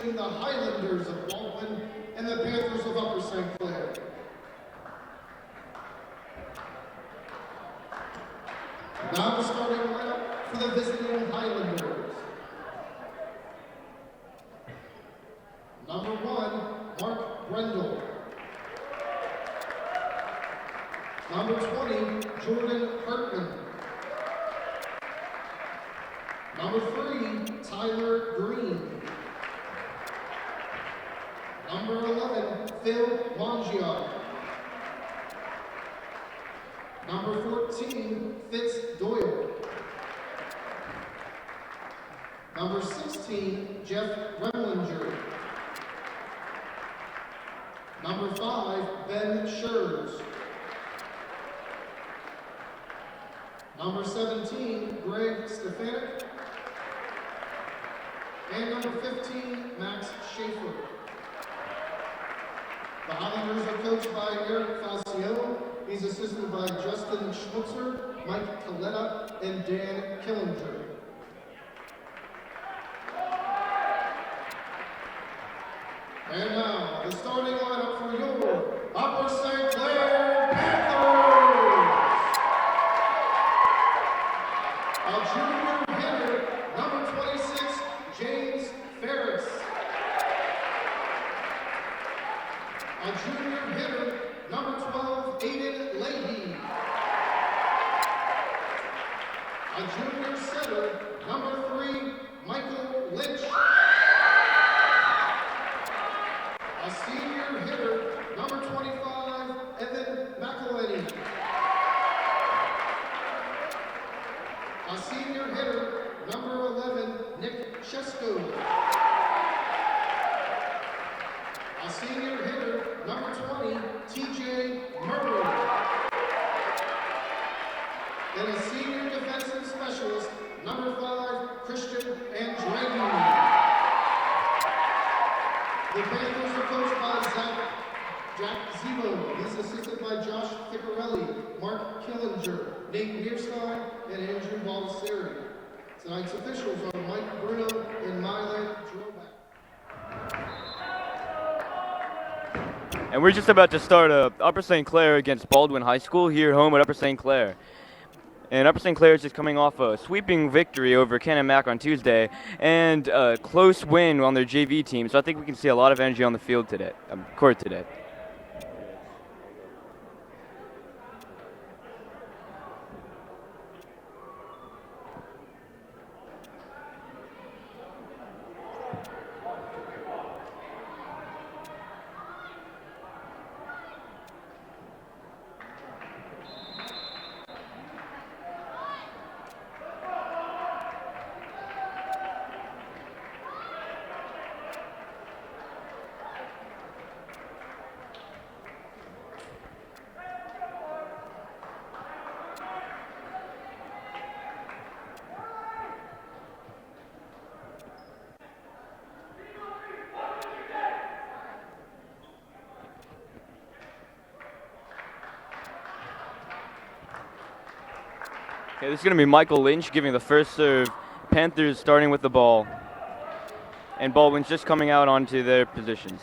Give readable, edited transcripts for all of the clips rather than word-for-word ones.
between the Highlanders of Baldwin and the Panthers of Upper St. Clair. Now the starting lineup for the visiting Highlanders. Number 1, Mark Brendel. Number 20, Jordan Hartman. Number 3, Tyler Green. Number 11, Phil Mongiard. Number 14, Fitz Doyle. Number 16, Jeff Remlinger. Number 5, Ben Schurz. Number 17, Greg Stefanik. And number 15, Max Schaefer. The Highlanders are coached by Eric Falcione. He's assisted by Justin Schmutzer, Mike Coletta, and Dan Killinger. And now, the starting lineup for your Upper St. Clair Panthers. A junior hitter, number 26, James Ferris. A junior hitter, number 12, Aiden Leahy. A junior setter, number 3, Michael Lynch. A senior hitter, number 25, Evan McElhenney. A senior hitter, number 11, Nick Chesko. A senior hitter, number 20, TJ Murray. And a senior defensive specialist, number 5, Christian Andrade. The Panthers are coached by Jack Zebo. He's assisted by Josh Ficcarelli, Mark Killinger, Nate Mearstein, and Andrew Baldessari. Tonight's officials are Mike Bruno and Milan Drobak. And we're just about to start Upper St. Clair against Baldwin High School here home at Upper St. Clair. And Upper St. Clair is just coming off a sweeping victory over Canon Mac on Tuesday and a close win on their JV team. So I think we can see a lot of energy on the field today, court today. Okay, this is going to be Michael Lynch giving the first serve. Panthers starting with the ball. And Baldwin's just coming out onto their positions.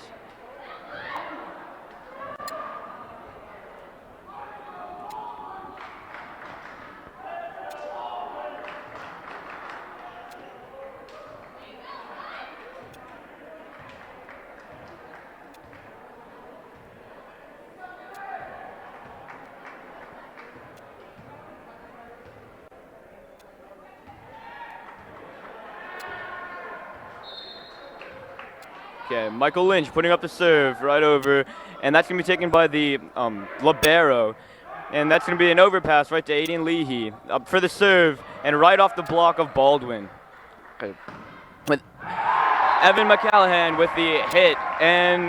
Okay, Michael Lynch putting up the serve right over, and that's going to be taken by the libero, and that's going to be an overpass right to Aiden Leahy up for the serve, and right off the block of Baldwin. Okay. With Evan McCallahan with the hit, and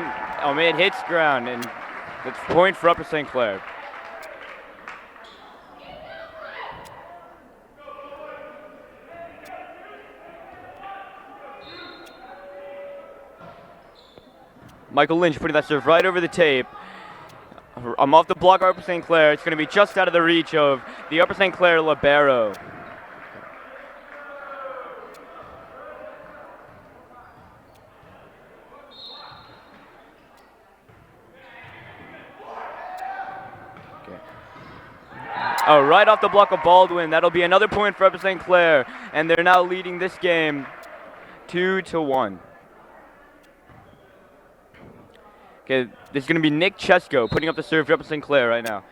it hits ground, and it's point for Upper St. Clair. Michael Lynch putting that serve right over the tape. I'm off the block of Upper St. Clair. It's going to be just out of the reach of the Upper St. Clair libero. Oh, right off the block of Baldwin. That'll be another point for Upper St. Clair, and they're now leading this game 2-1. Okay, this is going to be Nick Chesko putting up the serve for Upper St. Clair right now.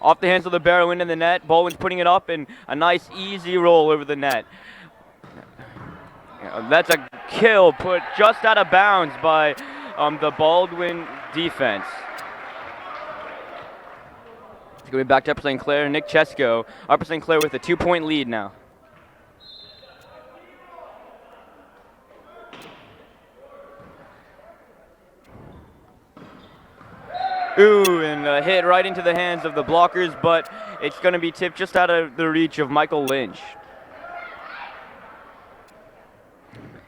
Off the hands of the Libero into the net. Baldwin's putting it up, and a nice easy roll over the net. That's a kill put just out of bounds by the Baldwin defense. It's going to be back to Upper St. Clair. Nick Chesko. Upper St. Clair with a 2-point lead now. Ooh, and a hit right into the hands of the blockers, but it's going to be tipped just out of the reach of Michael Lynch.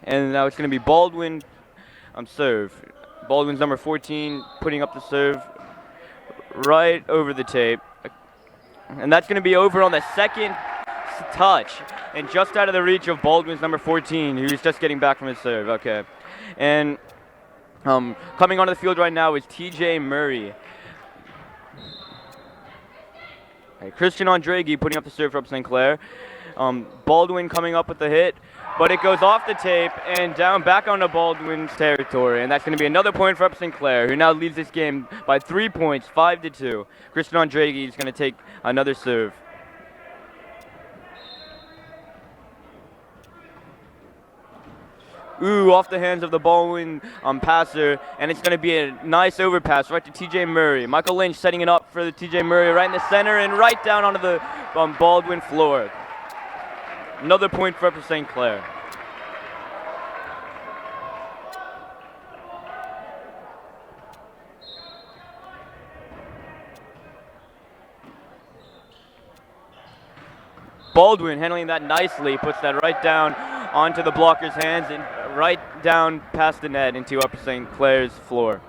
And now it's going to be Baldwin serve. Baldwin's number 14 putting up the serve right over the tape. And that's going to be over on the second touch and just out of the reach of Baldwin's number 14, who's just getting back from his serve. Okay. And coming onto the field right now is TJ Murray. Okay, Christian Andregi putting up the serve for Upper St. Clair. Baldwin coming up with the hit, but it goes off the tape and down back onto Baldwin's territory, and that's going to be another point for Upper St. Clair, who now leads this game by 3 points, 5-2. Christian Andregi is going to take another serve. Ooh, off the hands of the Baldwin passer, and it's going to be a nice overpass right to TJ Murray. Michael Lynch setting it up for the TJ Murray right in the center and right down onto the Baldwin floor. Another point for Upper St. Clair. Baldwin handling that nicely, puts that right down onto the blocker's hands and right down past the net into Upper St. Clair's floor.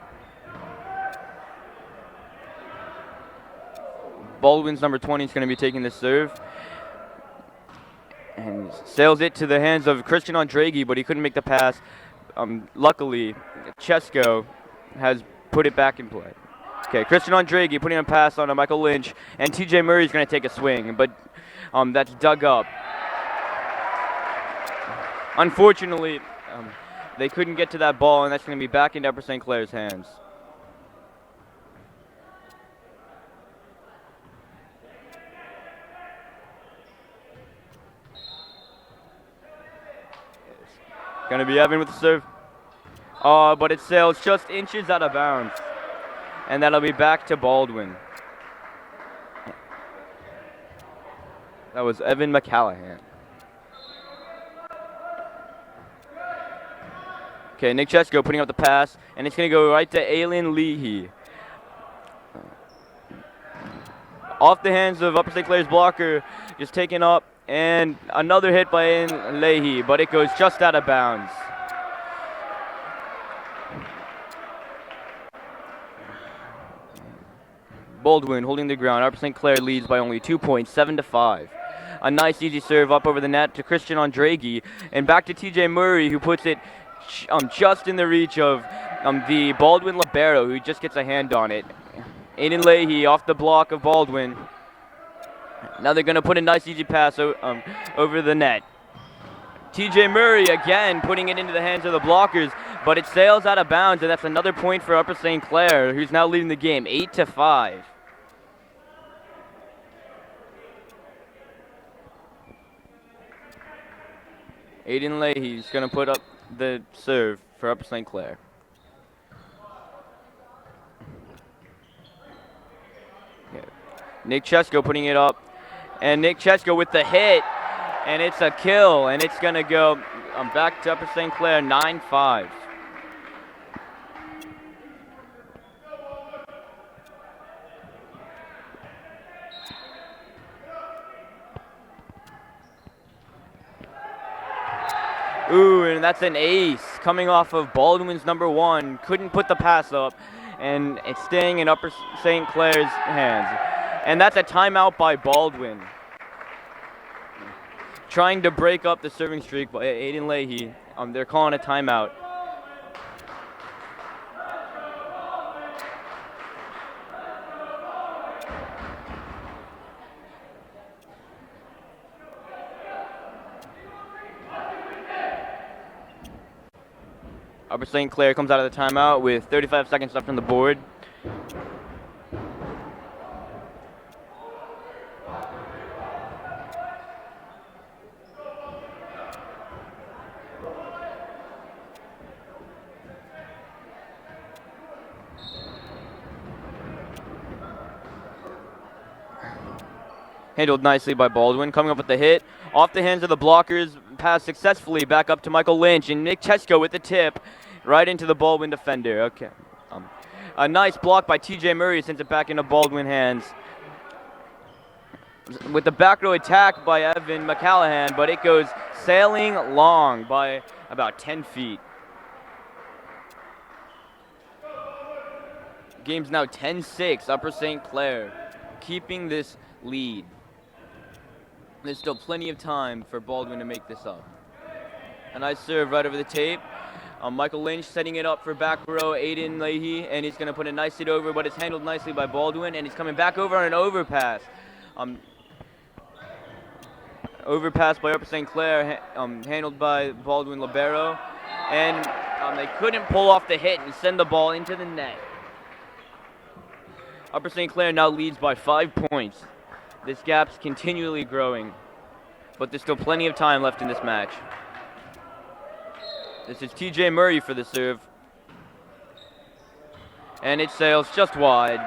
Baldwin's number 20 is going to be taking the serve and sails it to the hands of Christian Andregi, but he couldn't make the pass. Luckily, Chesko has put it back in play. Okay, Christian Andregi putting a pass on Michael Lynch, and TJ Murray is going to take a swing, but that's dug up. Unfortunately, they couldn't get to that ball, and that's going to be back into Upper St. Clair's hands. Going to be Evan with the serve. But it sails just inches out of bounds, and that'll be back to Baldwin. That was Evan McCallahan. Okay, Nick Chesko putting up the pass, and it's going to go right to Aylin Leahy. Off the hands of Upper St. Clair's blocker, just taken up, and another hit by Aylin Leahy, but it goes just out of bounds. Baldwin holding the ground. Upper St. Clair leads by only 2 points, 7-5. A nice easy serve up over the net to Christian Andregi, and back to TJ Murray, who puts it just in the reach of the Baldwin libero, who just gets a hand on it. Aiden Leahy off the block of Baldwin. Now they're going to put a nice easy pass over the net. TJ Murray again putting it into the hands of the blockers, but it sails out of bounds, and that's another point for Upper St. Clair, who's now leading the game 8-5. Aiden Leahy's going to put up the serve for Upper St. Clair. Nick Chesko putting it up, and Nick Chesko with the hit, and it's a kill, and it's going to go back to Upper St. Clair 9-5. Ooh, and that's an ace coming off of Baldwin's number 1. Couldn't put the pass up, and it's staying in Upper St. Clair's hands. And that's a timeout by Baldwin. Trying to break up the serving streak by Aiden Leahy. They're calling a timeout. Upper St. Clair comes out of the timeout with 35 seconds left on the board. Handled nicely by Baldwin, coming up with the hit. Off the hands of the blockers, pass successfully back up to Michael Lynch, and Nick Chesko with the tip right into the Baldwin defender. Okay. A nice block by TJ Murray sends it back into Baldwin hands. With the back row attack by Evan McCallahan, but it goes sailing long by about 10 feet. Game's now 10-6, Upper St. Clair, keeping this lead. There's still plenty of time for Baldwin to make this up. A nice serve right over the tape. Michael Lynch setting it up for back row Aiden Leahy, and he's going to put it nicely over, but it's handled nicely by Baldwin, and he's coming back over on an overpass. Overpass by Upper St. Clair, handled by Baldwin Libero, and they couldn't pull off the hit and send the ball into the net. Upper St. Clair now leads by 5 points. This gap's continually growing, but there's still plenty of time left in this match. This is TJ Murray for the serve. And it sails just wide.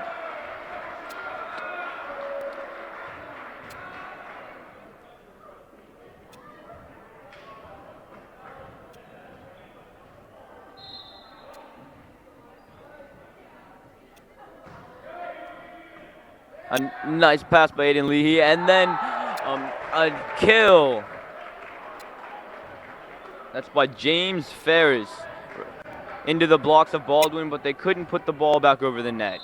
A nice pass by Aiden Leahy, and then a kill. That's by James Ferris into the blocks of Baldwin, but they couldn't put the ball back over the net.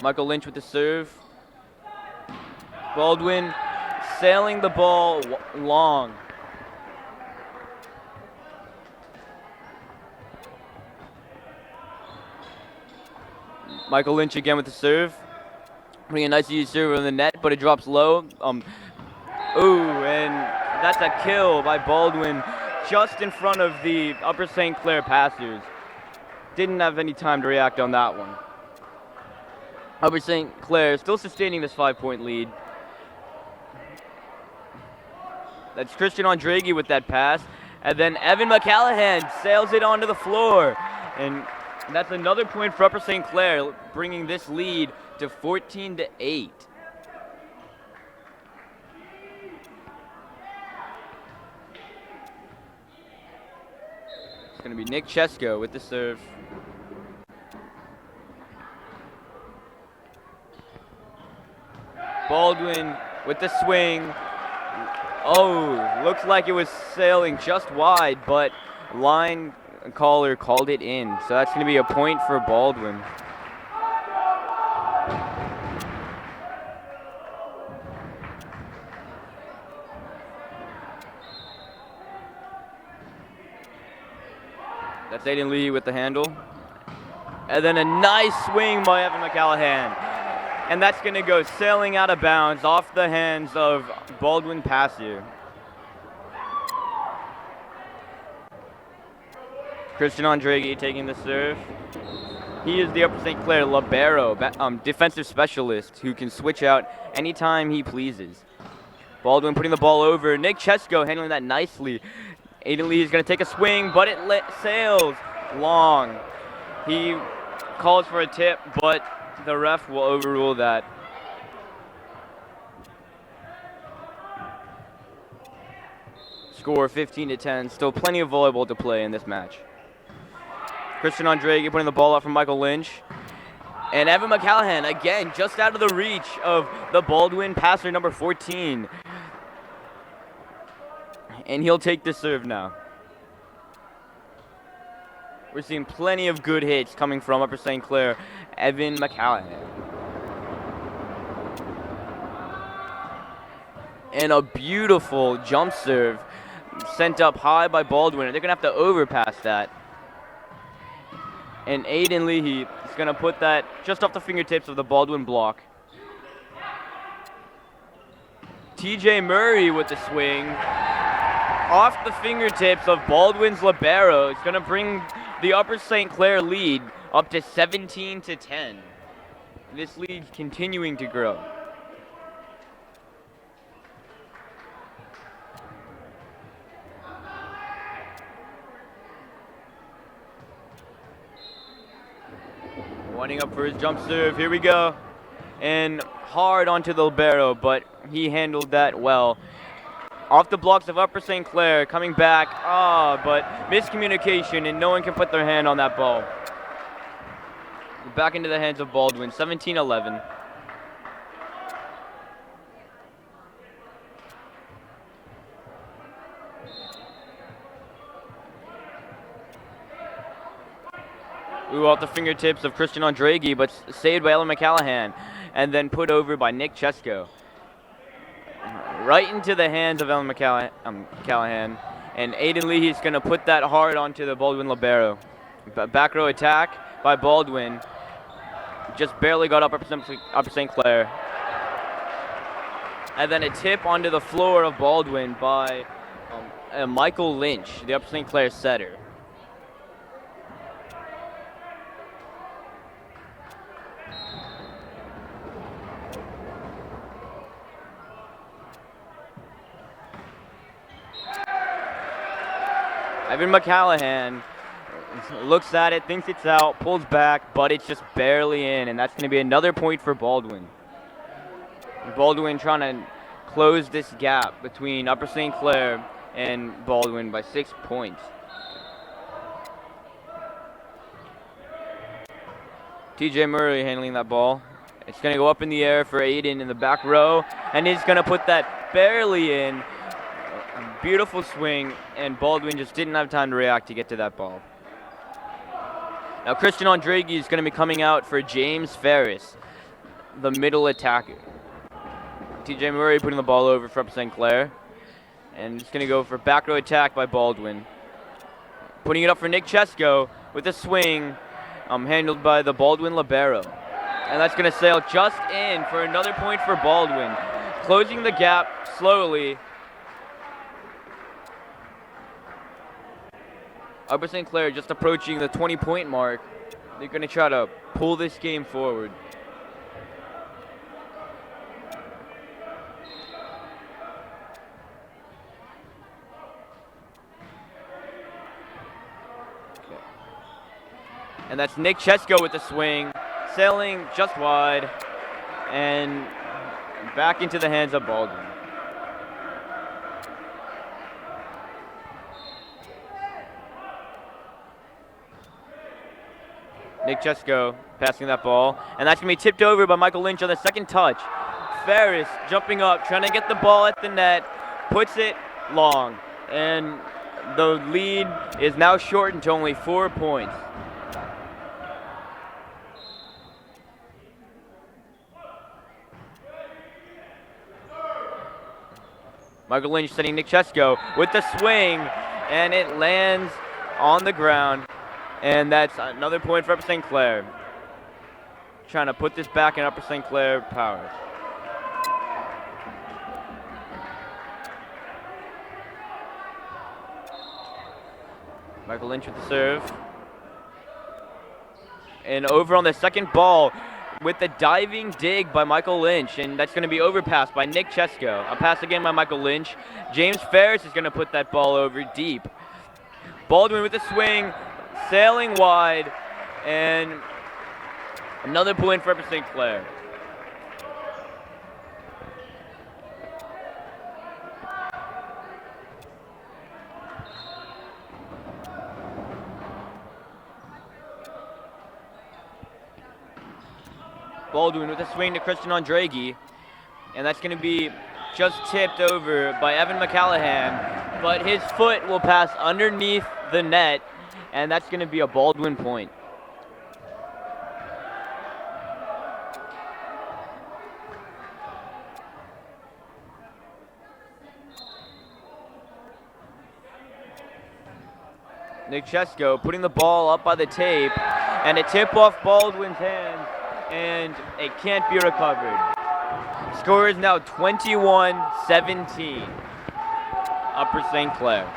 Michael Lynch with the serve. Baldwin sailing the ball long. Michael Lynch again with the serve. Putting a nice easy serve on the net, but it drops low. And that's a kill by Baldwin just in front of the Upper St. Clair passers. Didn't have any time to react on that one. Upper St. Clair still sustaining this 5-point lead. That's Christian Andraghi with that pass. And then Evan McCallahan sails it onto the floor. And that's another point for Upper St. Clair, bringing this lead to 14-8. It's going to be Nick Chesko with the serve. Baldwin with the swing. Oh, looks like it was sailing just wide, but line caller called it in. So that's going to be a point for Baldwin. That's Aiden Lee with the handle. And then a nice swing by Evan McCallahan. And that's going to go sailing out of bounds off the hands of Baldwin passer. Christian Andraghi taking the serve. He is the Upper St. Clair libero, defensive specialist who can switch out anytime he pleases. Baldwin putting the ball over. Nick Chesko handling that nicely. Aiden Lee is going to take a swing, but it sails long. He calls for a tip, but the ref will overrule that. Score 15-10. Still plenty of volleyball to play in this match. Christian Andraghi putting the ball up from Michael Lynch. And Evan McCallahan, again, just out of the reach of the Baldwin passer, number 14. And he'll take the serve now. We're seeing plenty of good hits coming from Upper St. Clair. Evan McCallahan. And a beautiful jump serve sent up high by Baldwin. They're going to have to overpass that. And Aiden Leahy is going to put that just off the fingertips of the Baldwin block. TJ Murray with the swing. off the fingertips of Baldwin's libero. It's going to bring the Upper St. Clair lead up to 17-10. This lead continuing to grow. Winding up for his jump serve. Here we go. And hard onto the libero, but he handled that well. Off the blocks of Upper St. Clair, coming back. But miscommunication, and no one can put their hand on that ball. Back into the hands of Baldwin, 17-11. Ooh, off the fingertips of Christian Andregi, but saved by Ellen McCallahan, and then put over by Nick Chesko. Right into the hands of Ellen McCallahan, and Aiden Leahy's going to put that hard onto the Baldwin libero. Back row attack by Baldwin. Just barely got up Upper St. Clair. And then a tip onto the floor of Baldwin by Michael Lynch, the Upper St. Clair setter. Evan McCallahan looks at it, thinks it's out, pulls back, but it's just barely in, and that's going to be another point for Baldwin. Baldwin trying to close this gap between Upper St. Clair and Baldwin by 6 points. TJ Murray handling that ball. It's going to go up in the air for Aiden in the back row, and he's going to put that barely in. Beautiful swing, and Baldwin just didn't have time to react to get to that ball. Now Christian Andregi is going to be coming out for James Ferris, the middle attacker. TJ Murray putting the ball over for Upper St. Clair, and it's going to go for back row attack by Baldwin. Putting it up for Nick Chesko with a swing handled by the Baldwin libero. And that's going to sail just in for another point for Baldwin. Closing the gap slowly. Upper St. Clair just approaching the 20-point mark. They're going to try to pull this game forward. Okay. And that's Nick Chesko with the swing, sailing just wide, and back into the hands of Baldwin. Nick Chesko passing that ball, and that's going to be tipped over by Michael Lynch on the second touch. Ferris jumping up, trying to get the ball at the net, puts it long, and the lead is now shortened to only 4 points. Michael Lynch sending Nick Chesko with the swing, and it lands on the ground. And that's another point for Upper St. Clair. Trying to put this back in Upper St. Clair power. Michael Lynch with the serve. And over on the second ball with the diving dig by Michael Lynch. And that's going to be overpassed by Nick Chesko. A pass again by Michael Lynch. James Ferris is going to put that ball over deep. Baldwin with the swing. Sailing wide, and another point for Upper St. Clair. Baldwin with a swing to Christian Andregi, and that's going to be just tipped over by Evan McCallahan, but his foot will pass underneath the net, and that's going to be a Baldwin point. Nick Chesko putting the ball up by the tape, and a tip off Baldwin's hands, and it can't be recovered. Score is now 21-17. Upper St. Clair.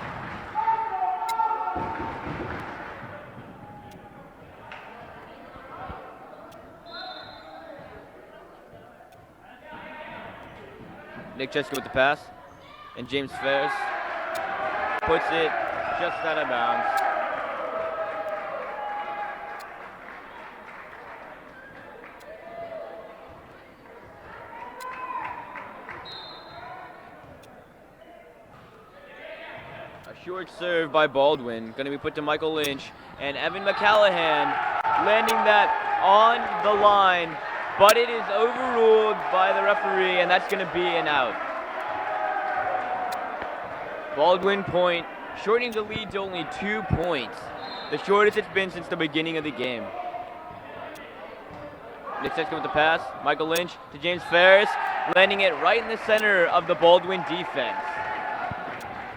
Nick Cheska with the pass, and James Ferris puts it just out of bounds. A short serve by Baldwin, going to be put to Michael Lynch, and Evan McCallahan landing that on the line, but it is overruled by the referee, and that's going to be an out. Baldwin point, shortening the lead to only 2 points, the shortest it's been since the beginning of the game. Nick Cheska with the pass, Michael Lynch to James Ferris, landing it right in the center of the Baldwin defense.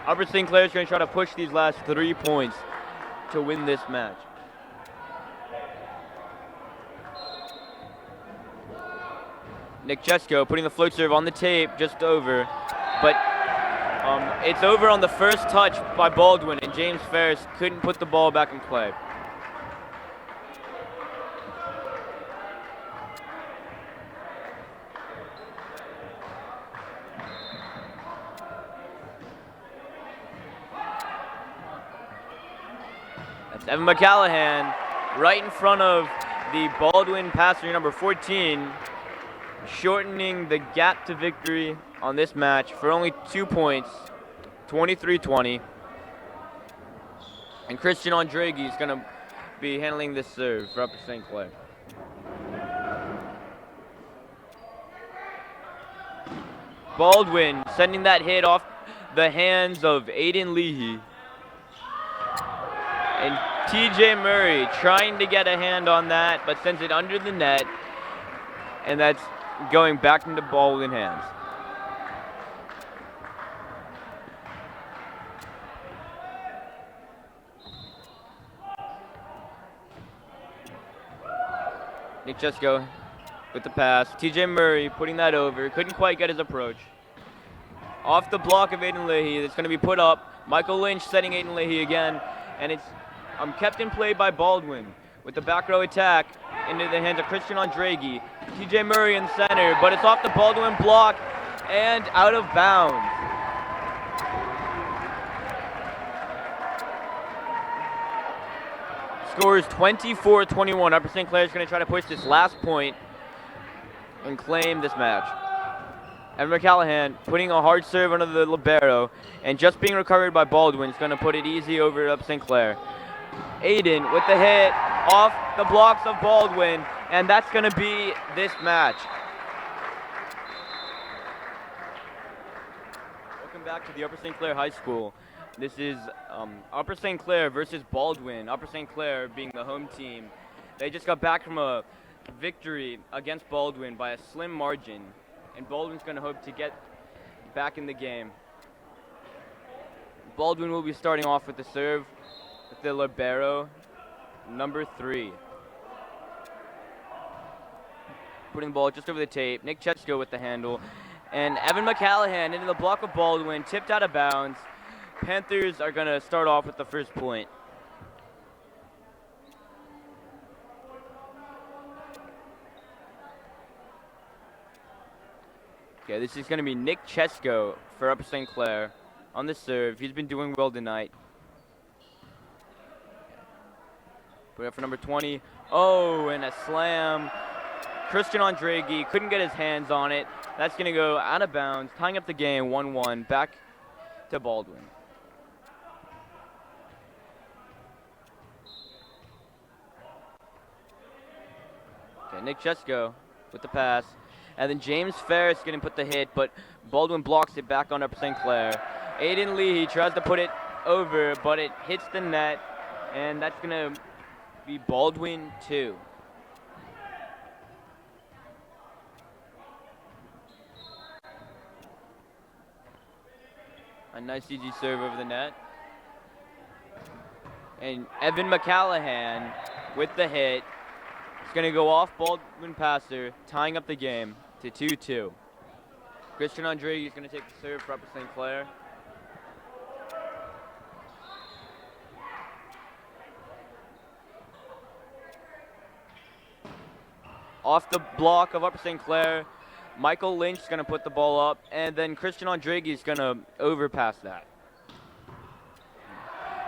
Upper St. Clair is going to try to push these last 3 points to win this match. Nick Cheska putting the float serve on the tape, just over, but it's over on the first touch by Baldwin, and James Ferris couldn't put the ball back in play. That's Evan McCallahan right in front of the Baldwin passer number 14, shortening the gap to victory on this match for only 2 points, 23-20. And Christian Andregi is going to be handling this serve for Upper St. Clair. Baldwin sending that hit off the hands of Aiden Leahy. And TJ Murray trying to get a hand on that, but sends it under the net. And that's going back into Baldwin hands. Nick Cheska with the pass. TJ Murray putting that over. Couldn't quite get his approach. Off the block of Aiden Leahy. It's going to be put up. Michael Lynch setting Aiden Leahy again. And it's kept in play by Baldwin with the back row attack into the hands of Christian Andregi. TJ Murray in center, but it's off the Baldwin block and out of bounds. Score is 24-21. Upper St. Clair is going to try to push this last point and claim this match. Evan McCallahan putting a hard serve under the libero, and just being recovered by Baldwin is going to put it easy over Upper St. Clair. Aiden with the hit off the blocks of Baldwin, and that's going to be this match. Welcome back to the Upper St. Clair High School. This is Upper St. Clair versus Baldwin. Upper St. Clair being the home team. They just got back from a victory against Baldwin by a slim margin, and Baldwin's going to hope to get back in the game. Baldwin will be starting off with the serve with the libero, number 3. Putting the ball just over the tape. Nick Cheska with the handle. And Evan McCallahan into the block of Baldwin, tipped out of bounds. Panthers are going to start off with the first point. Okay, this is going to be Nick Cheska for Upper St. Clair on the serve. He's been doing well tonight. Put it up for number 20. Oh, and a slam. Christian Andregi couldn't get his hands on it. That's going to go out of bounds, tying up the game 1-1, back to Baldwin. Okay, Nick Cheska with the pass. And then James Ferris going to put the hit, but Baldwin blocks it back on Upper St. Clair. Aiden Leahy tries to put it over, but it hits the net, and that's going to be Baldwin 2. A nice easy serve over the net. And Evan McCallahan with the hit. It's going to go off Baldwin passer, tying up the game to 2-2. Christian Andregi is going to take the serve for Upper St. Clair. off the block of Upper St. Clair. Michael Lynch is going to put the ball up, and then Christian Andregi is going to overpass that.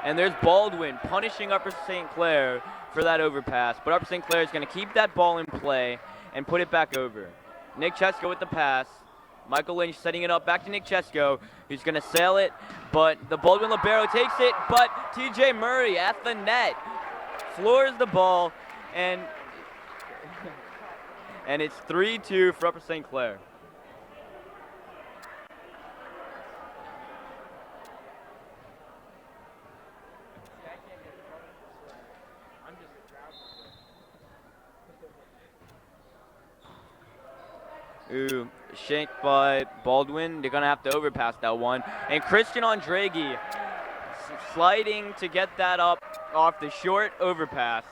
And there's Baldwin punishing Upper St. Clair for that overpass, but Upper St. Clair is going to keep that ball in play and put it back over. Nick Chesko with the pass. Michael Lynch setting it up back to Nick Chesko, who's going to sail it, but the Baldwin libero takes it, but TJ Murray at the net floors the ball, and it's 3-2 for Upper St. Clair. Ooh, shanked by Baldwin. They're going to have to overpass that one. And Christian Andregi sliding to get that up off the short overpass,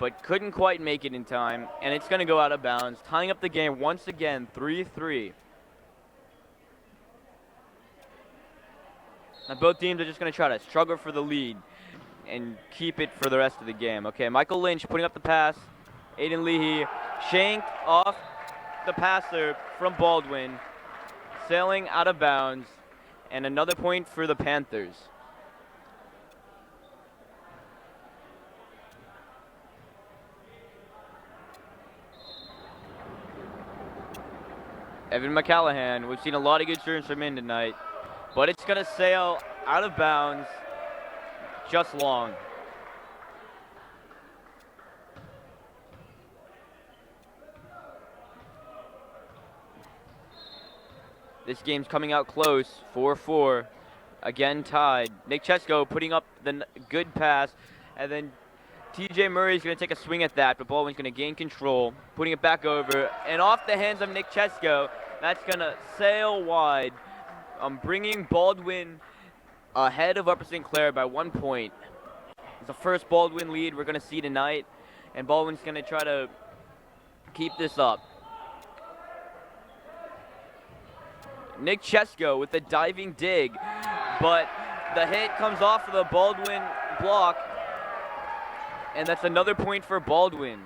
but couldn't quite make it in time. And it's going to go out of bounds, tying up the game once again, 3-3. Now both teams are just going to try to struggle for the lead and keep it for the rest of the game. Okay, Michael Lynch putting up the pass. Aiden Leahy shanked off the passer from Baldwin, sailing out of bounds, and another point for the Panthers. Evan McCallahan, we've seen a lot of good serves from him tonight, but it's going to sail out of bounds just long. This game's coming out close, 4-4, again tied. Nick Chesko putting up the good pass, and then TJ Murray is going to take a swing at that, but Baldwin's going to gain control, putting it back over, and off the hands of Nick Chesko, that's going to sail wide, bringing Baldwin ahead of Upper St. Clair by 1 point. It's the first Baldwin lead we're going to see tonight, and Baldwin's going to try to keep this up. Nick Chesko with the diving dig, but the hit comes off of the Baldwin block, and that's another point for Baldwin.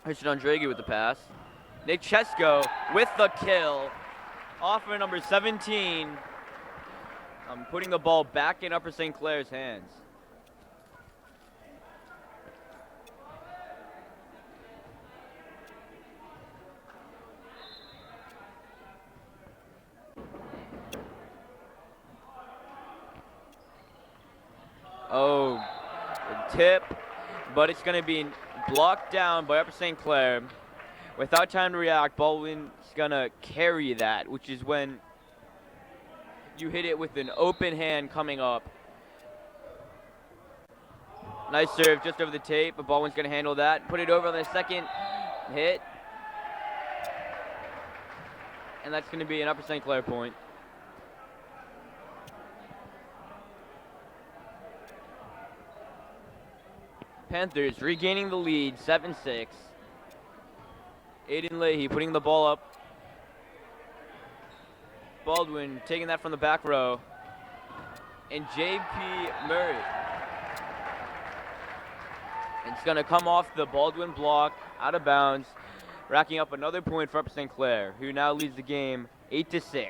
Christian Andregi with the pass. Nick Chesko with the kill off of number 17, putting the ball back in Upper St. Clair's hands. Oh, tip, but it's going to be blocked down by Upper St. Clair. Without time to react, Baldwin's going to carry that, which is when you hit it with an open hand coming up. Nice serve just over the tape, but Baldwin's going to handle that. Put it over on the second hit. And that's going to be an Upper St. Clair point. Panthers regaining the lead, 7-6. Aiden Leahy putting the ball up. Baldwin taking that from the back row. And JP Murray. It's going to come off the Baldwin block, out of bounds, racking up another point for Upper St. Clair, who now leads the game 8-6.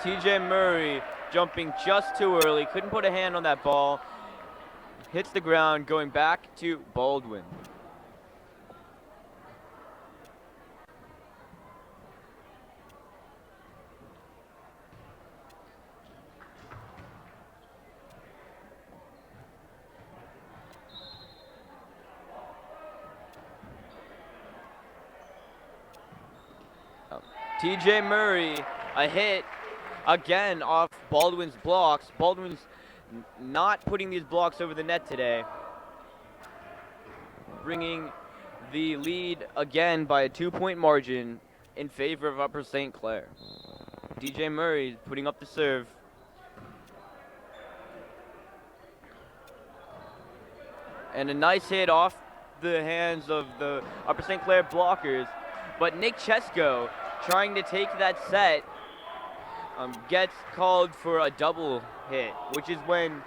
TJ Murray jumping just too early, couldn't put a hand on that ball. Hits the ground, going back to Baldwin. TJ Murray, a hit again off Baldwin's blocks. Baldwin's not putting these blocks over the net today. Bringing the lead again by a 2-point margin in favor of Upper St. Clair. TJ Murray putting up the serve. And a nice hit off the hands of the Upper St. Clair blockers. But Nick Chesko, trying to take that set, gets called for a double hit, which is when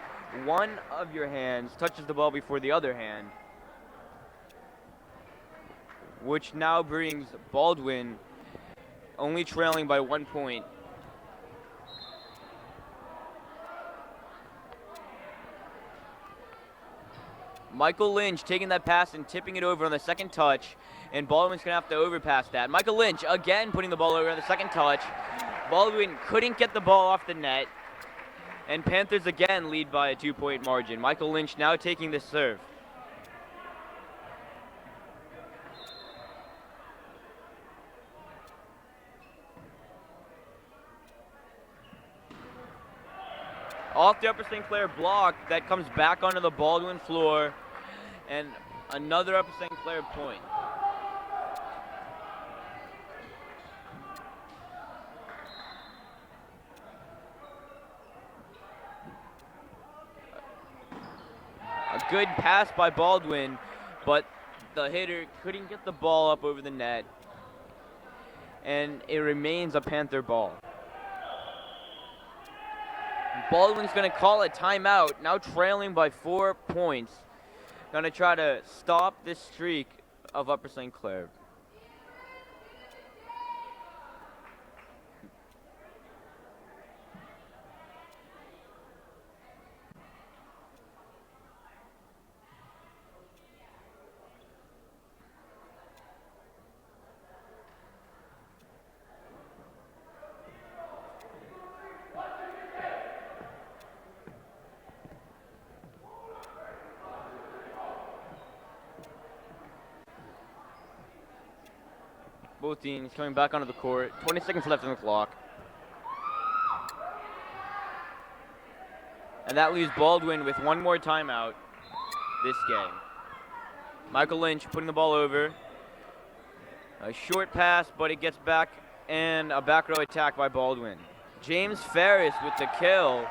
one of your hands touches the ball before the other hand, which now brings Baldwin only trailing by 1 point. Michael Lynch taking that pass and tipping it over on the second touch, and Baldwin's going to have to overpass that. Michael Lynch again putting the ball over on the second touch. Baldwin couldn't get the ball off the net, and Panthers again lead by a 2-point margin. Michael Lynch now taking the serve. Off the Upper St. Clair block, that comes back onto the Baldwin floor, and another Upper St. Clair point. A good pass by Baldwin, but the hitter couldn't get the ball up over the net, and it remains a Panther ball. Baldwin's going to call a timeout, now trailing by 4 points. Going to try to stop this streak of Upper St. Clair. Both teams coming back onto the court. 20 seconds left on the clock. And that leaves Baldwin with one more timeout this game. Michael Lynch putting the ball over. A short pass, but it gets back, and a back row attack by Baldwin. James Ferris with the kill.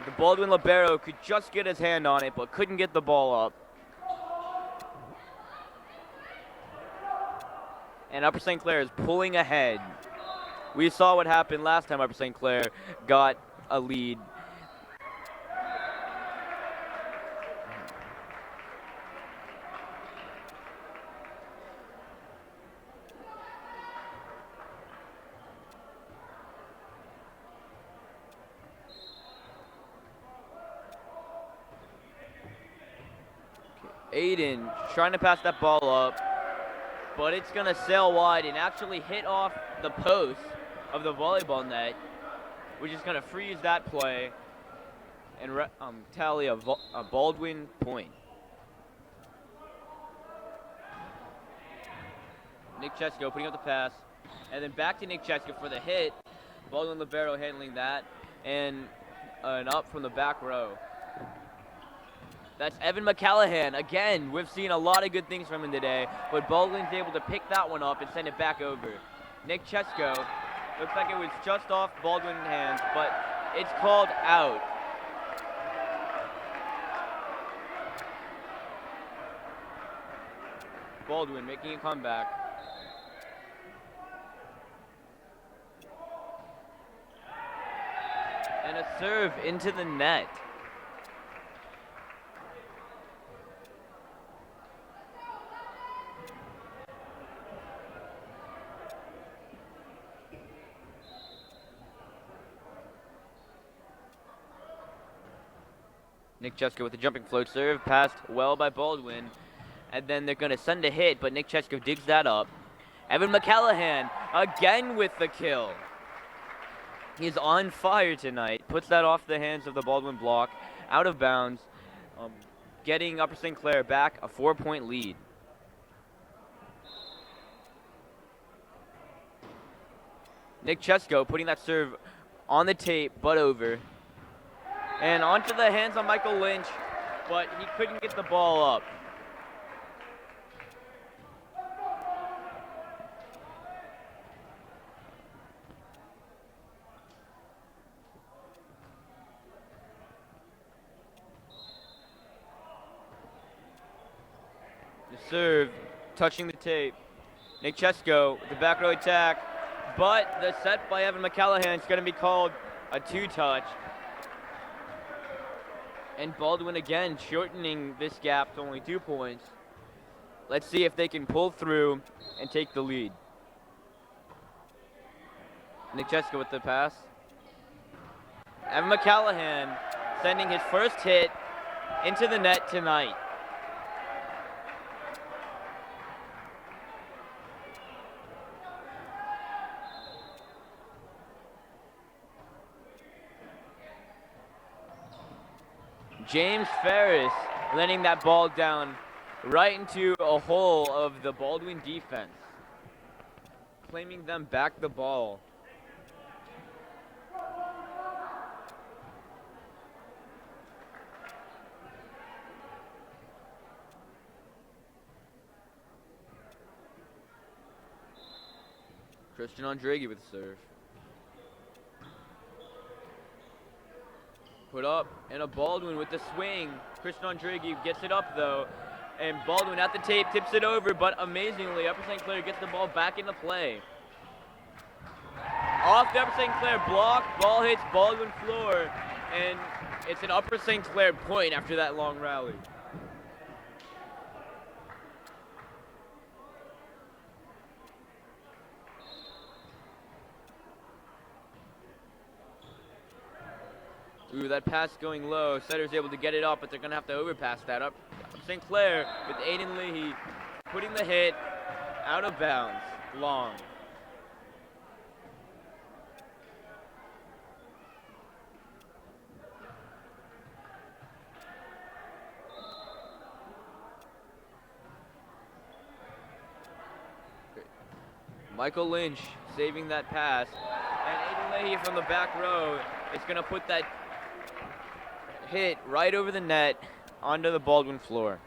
The Baldwin libero could just get his hand on it, but couldn't get the ball up. And Upper St. Clair is pulling ahead. We saw what happened last time Upper St. Clair got a lead. Aiden trying to pass that ball up, but it's going to sail wide and actually hit off the post of the volleyball net, which is going to freeze that play and tally a Baldwin point. Nick Chesko putting up the pass, and then back to Nick Chesko for the hit. Baldwin libero handling that, and an up from the back row. That's Evan McCallahan. Again, we've seen a lot of good things from him today, but Baldwin's able to pick that one up and send it back over. Nick Chesko, looks like it was just off Baldwin's hands, but it's called out. Baldwin making a comeback. And a serve into the net. Nick Chesko with the jumping float serve, passed well by Baldwin, and then they're going to send a hit, but Nick Chesko digs that up. Evan McCallahan again with the kill. He's on fire tonight, puts that off the hands of the Baldwin block, out of bounds, getting Upper St. Clair back a 4-point lead. Nick Chesko putting that serve on the tape, but over. And onto the hands on Michael Lynch, but he couldn't get the ball up. serve, touching the tape. Nick Chesko with the back row attack, but the set by Evan McCallahan is going to be called a two-touch. And Baldwin again shortening this gap to only 2 points. Let's see if they can pull through and take the lead. Nick Chesko with the pass. Evan McCallahan sending his first hit into the net tonight. James Ferris letting that ball down right into a hole of the Baldwin defense, claiming them back the ball. Christian Andregi with the serve. Put up, and a Baldwin with the swing. Christian Andregi gets it up though, and Baldwin at the tape tips it over, but amazingly, Upper St. Clair gets the ball back into play. Off the Upper St. Clair block, ball hits Baldwin floor, and it's an Upper St. Clair point after that long rally. Ooh, that pass going low. Setter's able to get it up, but they're going to have to overpass that up. St. Clair with Aiden Leahy putting the hit out of bounds, long. Michael Lynch saving that pass, and Aiden Leahy from the back row is going to put that hit right over the net onto the Baldwin floor.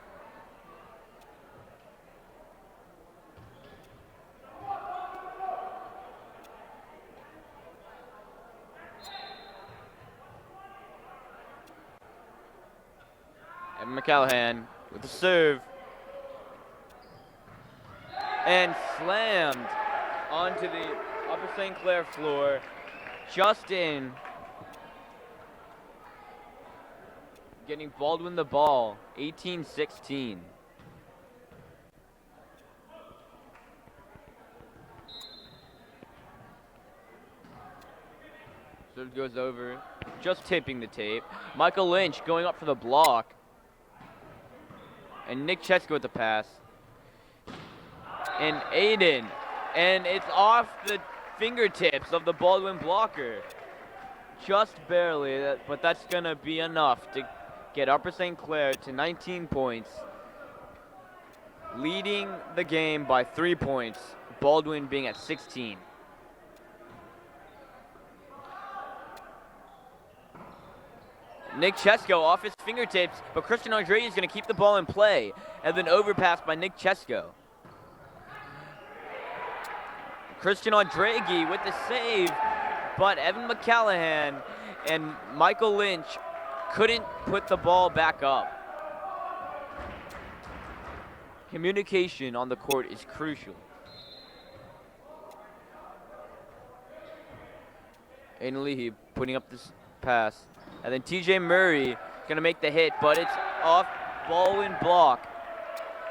Evan McCallahan with the serve. And slammed onto the Upper St. Clair floor, just in. Getting Baldwin the ball, 18-16. Serve goes over, just tipping the tape. Michael Lynch going up for the block. And Nick Chesko with the pass. And Aiden, and it's off the fingertips of the Baldwin blocker. Just barely, but that's gonna be enough to get Upper St. Clair to 19 points, leading the game by 3 points, Baldwin being at 16. Nick Chesko off his fingertips, but Christian Andregi is going to keep the ball in play, and then overpassed by Nick Chesko. Christian Andregi with the save, but Evan McCallahan and Michael Lynch couldn't put the ball back up. Communication on the court is crucial. Aiden Leahy putting up this pass. And then TJ Murray going to make the hit, but it's off Baldwin block.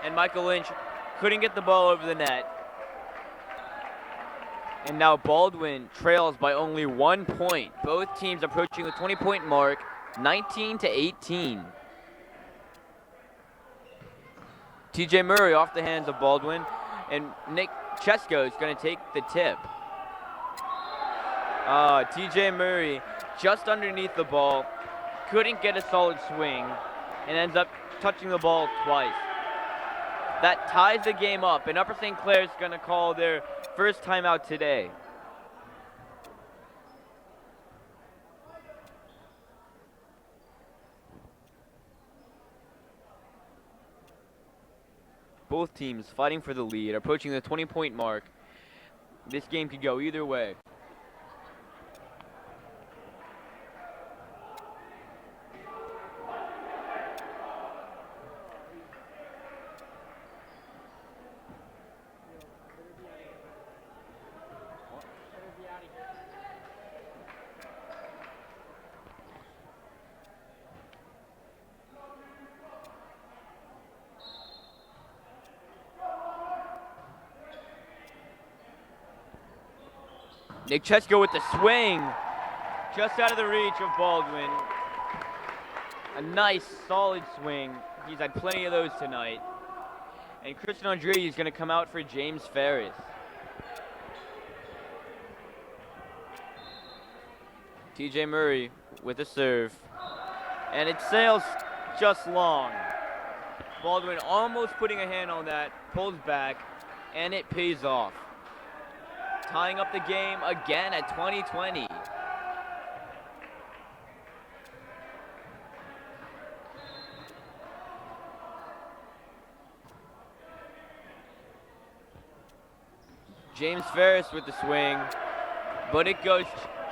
And Michael Lynch couldn't get the ball over the net. And now Baldwin trails by only 1 point. Both teams approaching the 20-point mark, 19-18. TJ Murray off the hands of Baldwin, and Nick Chesko is going to take the tip. TJ Murray just underneath the ball, couldn't get a solid swing, and ends up touching the ball twice. That ties the game up, and Upper St. Clair is going to call their first timeout today. Both teams fighting for the lead, approaching the 20-point mark. This game could go either way. Nick Chesko with the swing. Just out of the reach of Baldwin. A nice, solid swing. He's had plenty of those tonight. And Christian Andretti is going to come out for James Ferris. TJ Murray with a serve. And it sails just long. Baldwin almost putting a hand on that, pulls back, and it pays off. Tying up the game again at 20-20. James Ferris with the swing, but it goes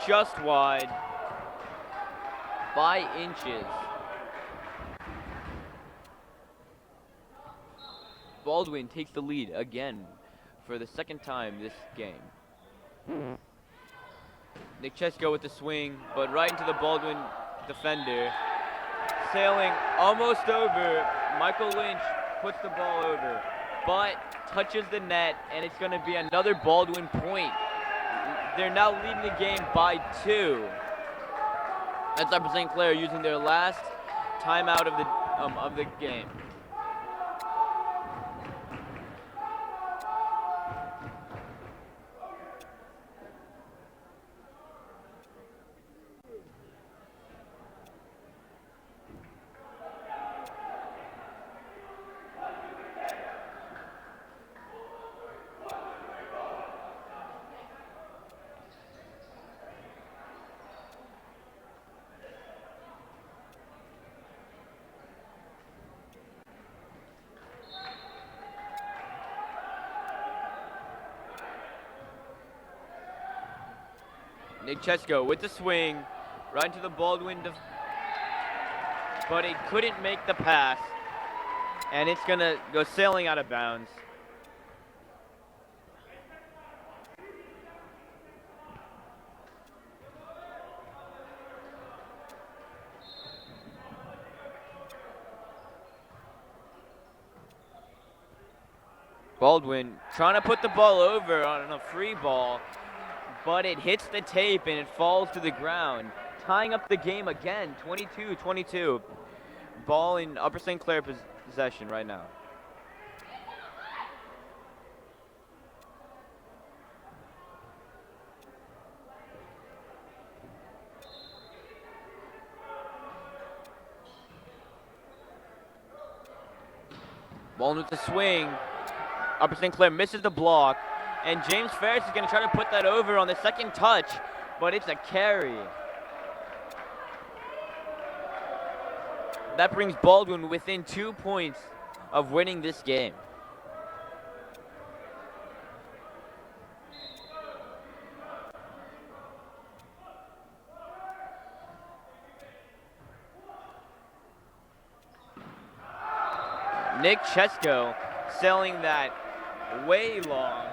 just wide by inches. Baldwin takes the lead again for the second time this game. Nick Chesko with the swing, but right into the Baldwin defender. Sailing almost over. Michael Lynch puts the ball over, but touches the net, and it's going to be another Baldwin point. They're now leading the game by 2. That's Upper St. Clair using their last timeout of the game. Nick Chesko with the swing, right into the Baldwin, but it couldn't make the pass, and it's gonna go sailing out of bounds. Baldwin trying to put the ball over on a free ball, but it hits the tape and it falls to the ground, tying up the game again, 22-22. Ball in Upper St. Clair possession right now. Ball with the swing. Upper St. Clair misses the block, and James Ferris is going to try to put that over on the second touch, but it's a carry. That brings Baldwin within 2 points of winning this game. Nick Chesko sailing that way long.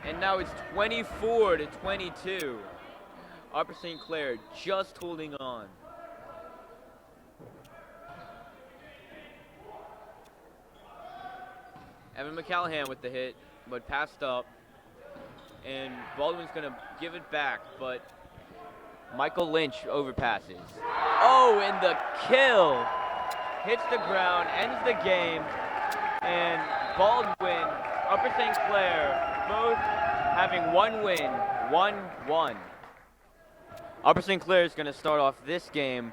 And now it's 24-22. Upper St. Clair just holding on. Evan McCallahan with the hit, but passed up. And Baldwin's gonna give it back, but Michael Lynch overpasses. Oh, and the kill hits the ground, ends the game, and Baldwin, Upper St. Clair, both having one win, 1-1. Upper St. Clair is going to start off this game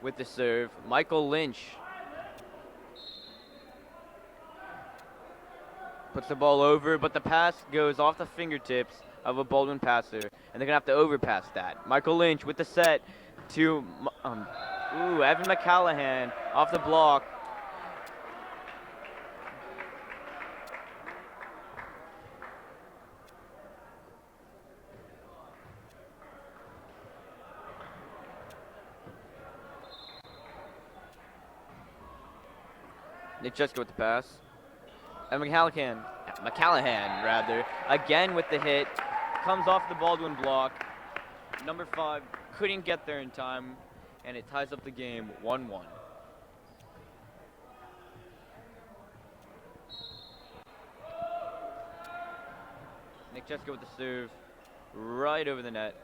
with the serve. Michael Lynch puts the ball over, but the pass goes off the fingertips of a Baldwin passer, and they're going to have to overpass that. Michael Lynch with the set to Evan McCallahan off the block. Nick Chesko with the pass. And McCallahan, again with the hit. Comes off the Baldwin block. Number 5 couldn't get there in time, and it ties up the game 1-1. Nick Chesko with the serve, right over the net.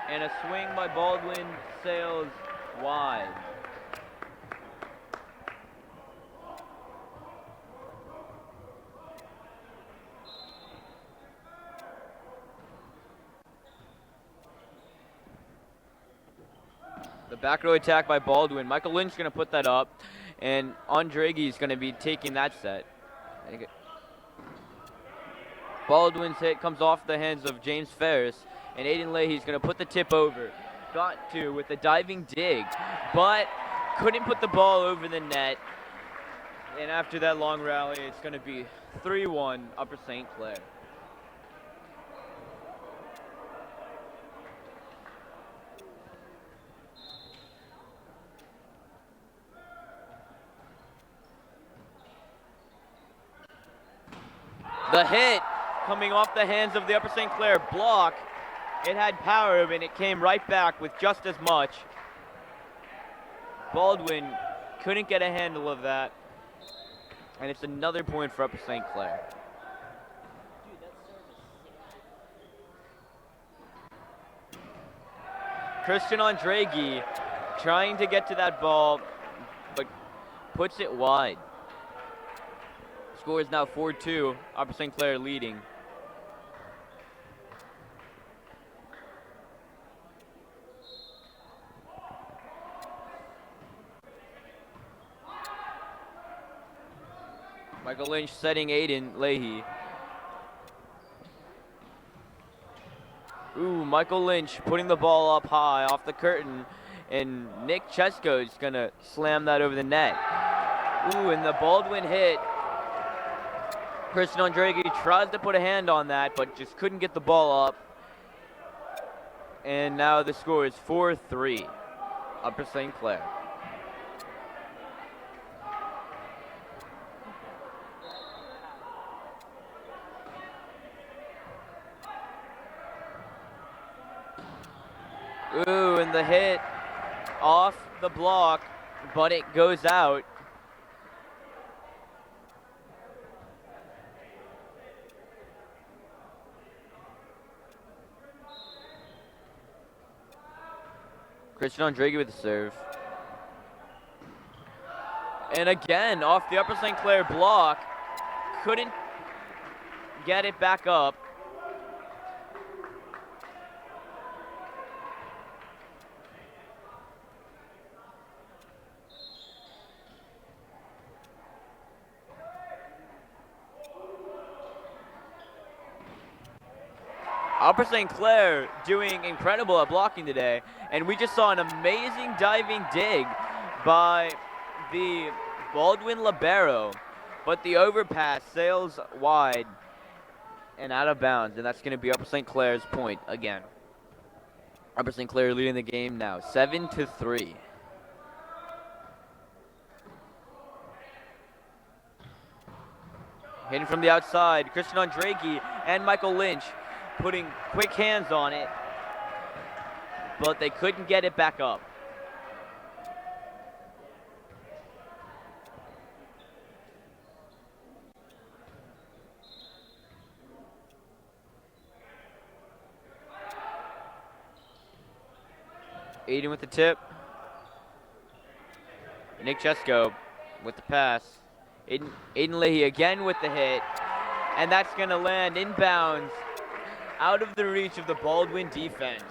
And a swing by Baldwin sails wide. The back row attack by Baldwin. Michael Lynch going to put that up, and Andregi is going to be taking that set. Baldwin's hit comes off the hands of James Ferris, and Aiden Leahy's going to put the tip over. Got to with a diving dig, but couldn't put the ball over the net. And after that long rally, it's going to be 3-1 Upper St. Clair. The hit coming off the hands of the Upper St. Clair block. It had power, and it came right back with just as much. Baldwin couldn't get a handle of that. And it's another point for Upper St. Clair. Christian Andregi trying to get to that ball, but puts it wide. Score is now 4-2, Upper St. Clair leading. Michael Lynch setting Aiden Leahy. Ooh, Michael Lynch putting the ball up high off the curtain, and Nick Chesko is gonna slam that over the net. Ooh, and the Baldwin hit. Christian Andregi tries to put a hand on that, but just couldn't get the ball up. And now the score is 4-3, Upper St. Clair. Ooh, and the hit off the block, but it goes out. Christian Andregi with the serve. And again, off the Upper St. Clair block, couldn't get it back up. Upper St. Clair doing incredible at blocking today, and we just saw an amazing diving dig by the Baldwin libero, but the overpass sails wide and out of bounds, and that's going to be Upper St. Clair's point again. Upper St. Clair leading the game now, 7-3. Hitting from the outside, Christian Andregi and Michael Lynch putting quick hands on it, but they couldn't get it back up. Aiden with the tip. Nick Chesko with the pass. Aiden Leahy again with the hit, and that's going to land inbounds out of the reach of the Baldwin defense.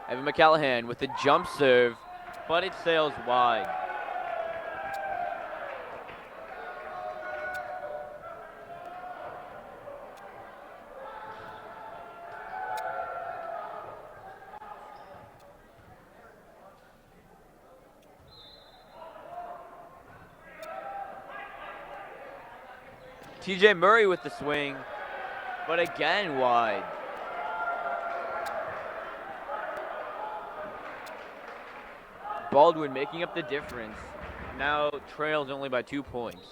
Evan McCallahan with the jump serve, but it sails wide. TJ Murray with the swing, but again wide. Baldwin making up the difference. Now trails only by 2 points.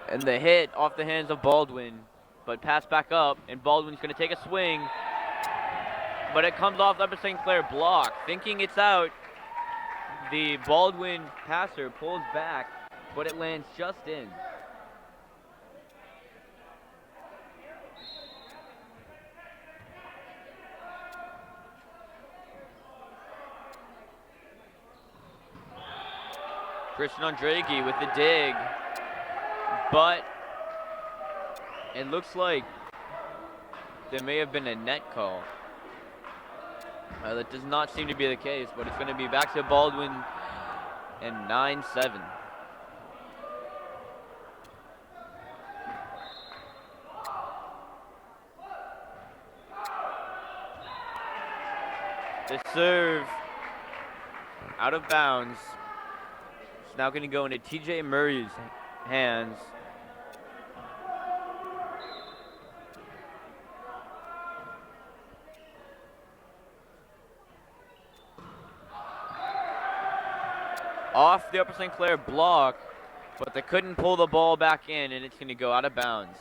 And the hit off the hands of Baldwin, but pass back up, and Baldwin's going to take a swing, but it comes off Upper St. Clair block. Thinking it's out, the Baldwin passer pulls back, but it lands just in. Christian Andraghi with the dig, but it looks like there may have been a net call. That does not seem to be the case, but it's going to be back to Baldwin and 9-7. The serve out of bounds. It's now going to go into TJ Murray's hands. Off the Upper St. Clair block, but they couldn't pull the ball back in, and it's going to go out of bounds.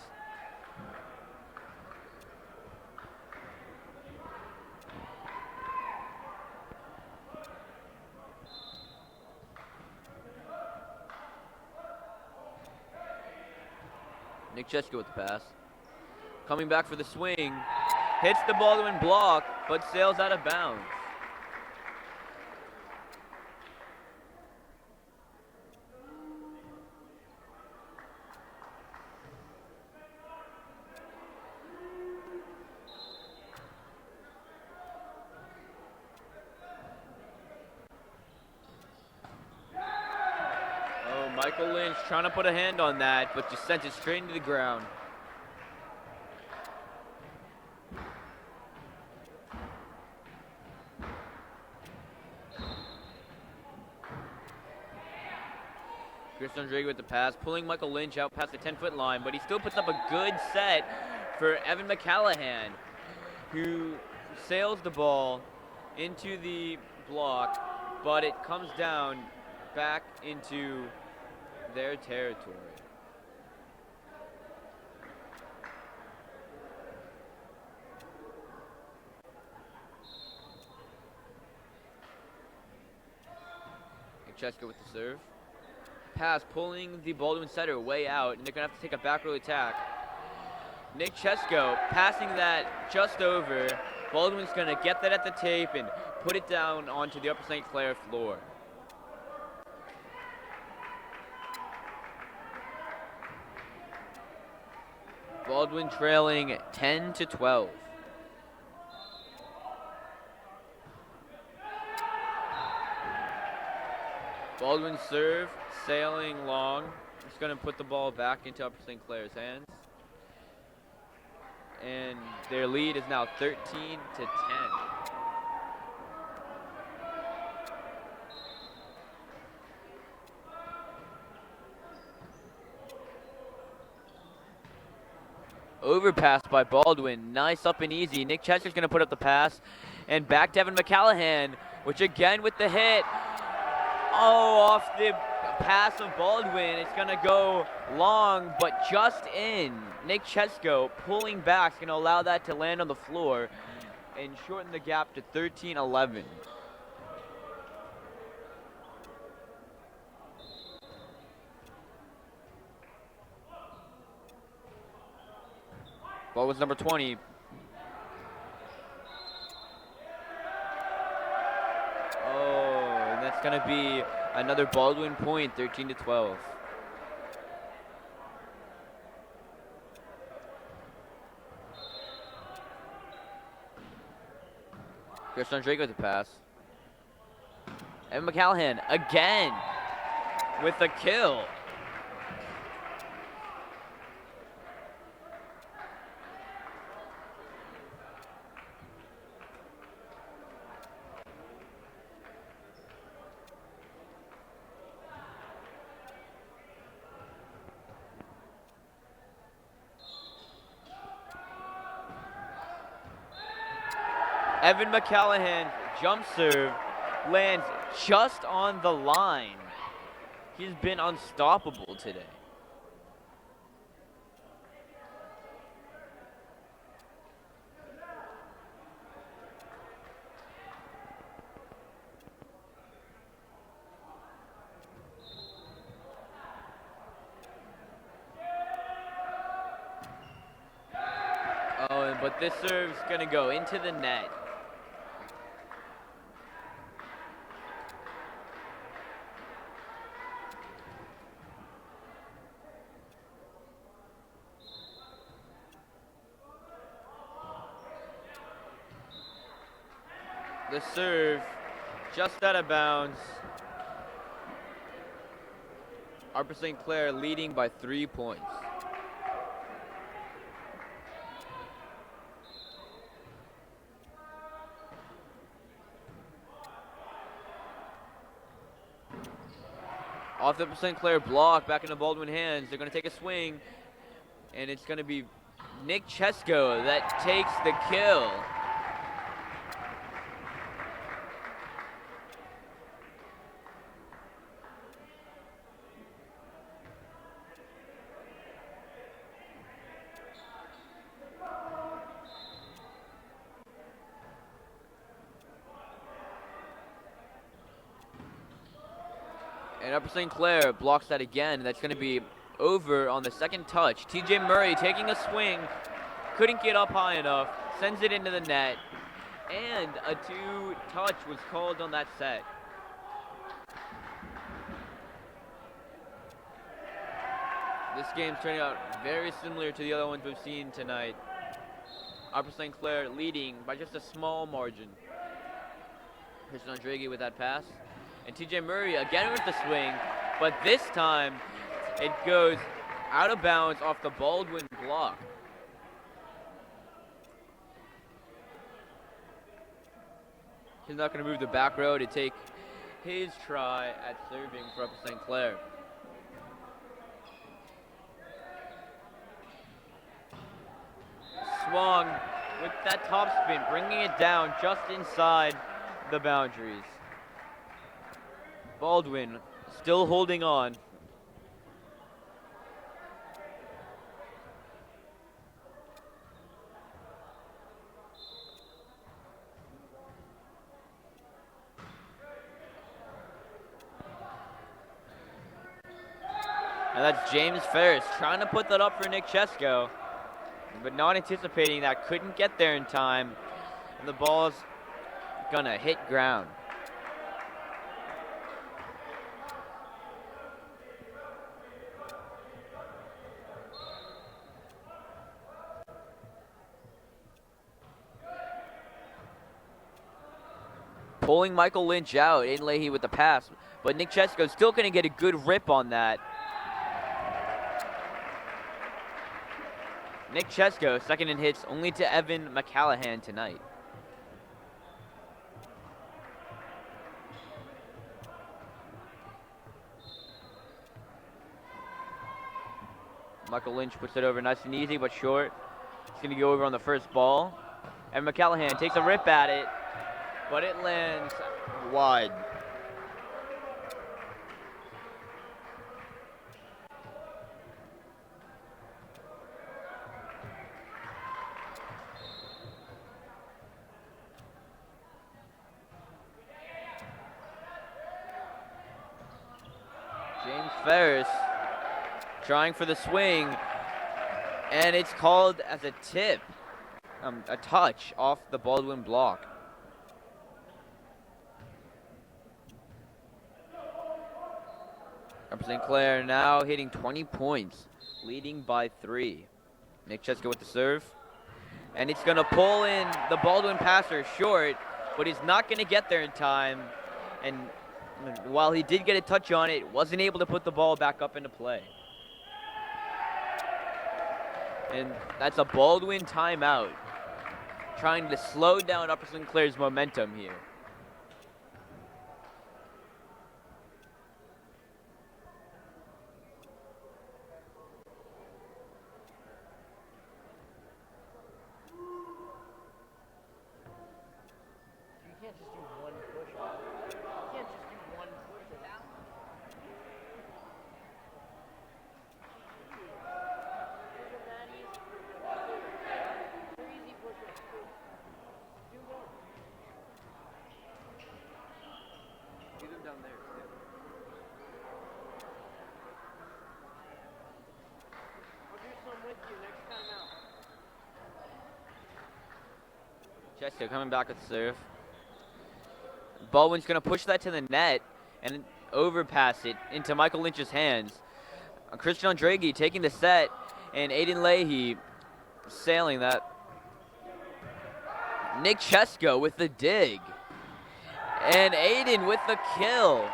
Nick Cheska with the pass. Coming back for the swing. Hits the Baldwin block, but sails out of bounds. Michael Lynch trying to put a hand on that, but just sent it straight into the ground. Christian Andraghi with the pass, pulling Michael Lynch out past the 10-foot line, but he still puts up a good set for Evan McCallahan, who sails the ball into the block, but it comes down back into their territory. Cheska with the serve. Pass pulling the Baldwin setter way out, and they're going to have to take a back row attack. Nick Chesko passing that just over. Baldwin's going to get that at the tape and put it down onto the Upper St. Clair floor. Baldwin trailing 10-12. Baldwin serve, sailing long. It's going to put the ball back into Upper St. Clair's hands. And their lead is now 13-10. Overpass by Baldwin. Nice up and easy. Nick Chester's going to put up the pass. And back to Evan McCallahan, which again with the hit. Oh, off the pass of Baldwin. It's going to go long, but just in. Nick Chesko pulling back is going to allow that to land on the floor and shorten the gap to 13-11. Ball was number 20. Oh, and that's going to be another Baldwin point, 13-12. Christian Andraghi with the pass. And McCallahan again with the kill. Evan McCallahan's jump serve lands just on the line. He's been unstoppable today. Oh, but this serve's gonna go into the net. The serve just out of bounds. Upper St. Clair leading by 3 points. Off the St. Clair block, back into Baldwin hands. They're going to take a swing, and it's going to be Nick Chesko that takes the kill. And Upper St. Clair blocks that again. That's going to be over on the second touch. TJ Murray taking a swing, couldn't get up high enough, sends it into the net, and a 2-touch was called on that set. This game's turning out very similar to the other ones we've seen tonight. Upper St. Clair leading by just a small margin. Christian Andregi with that pass. And TJ Murray again with the swing, but this time it goes out of bounds off the Baldwin block. He's not going to move the back row to take his try at serving for Upper St. Clair. Swung with that topspin, bringing it down just inside the boundaries. Baldwin still holding on. And that's James Ferris trying to put that up for Nick Chesko, but not anticipating that, couldn't get there in time. And the ball's gonna hit ground. Pulling Michael Lynch out, Aiden Leahy with the pass, but Nick Chesko's still going to get a good rip on that. Nick Chesko, second in hits, only to Evan McCallahan tonight. Michael Lynch puts it over nice and easy, but short. It's going to go over on the first ball. And McCallahan takes a rip at it, but it lands wide. James Ferris trying for the swing, and it's called as a tip, a touch off the Baldwin block. Upper St. Clair now hitting 20 points, leading by 3. Nick Chesko with the serve, and it's going to pull in the Baldwin passer short, but he's not going to get there in time. And while he did get a touch on it, wasn't able to put the ball back up into play. And that's a Baldwin timeout, trying to slow down Upper St. Clair's momentum here. Chesko coming back with serve. Baldwin's going to push that to the net and overpass it into Michael Lynch's hands. Christian Andregi taking the set, and Aiden Leahy sailing that. Nick Chesko with the dig. And Aiden with the kill.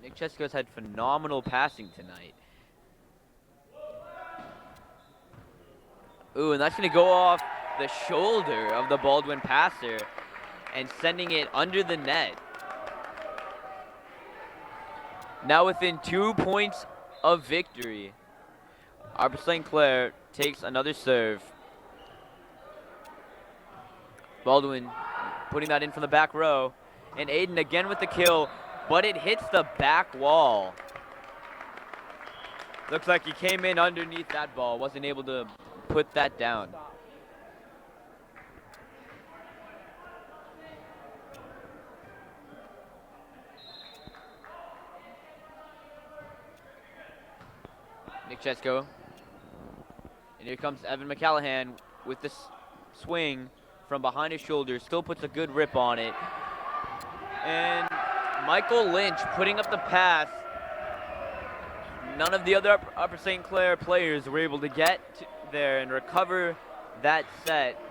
Nick Chesko's had phenomenal passing tonight. Ooh, and that's going to go off the shoulder of the Baldwin passer and sending it under the net. Now within 2 points of victory, Arbor St. Clair takes another serve. Baldwin putting that in from the back row. And Aiden again with the kill, but it hits the back wall. Looks like he came in underneath that ball, wasn't able to put that down. Nick Chesko. And here comes Evan McCallahan with this swing from behind his shoulder. Still puts a good rip on it. And Michael Lynch putting up the pass. None of the other Upper St. Clair players were able to get there and recover that set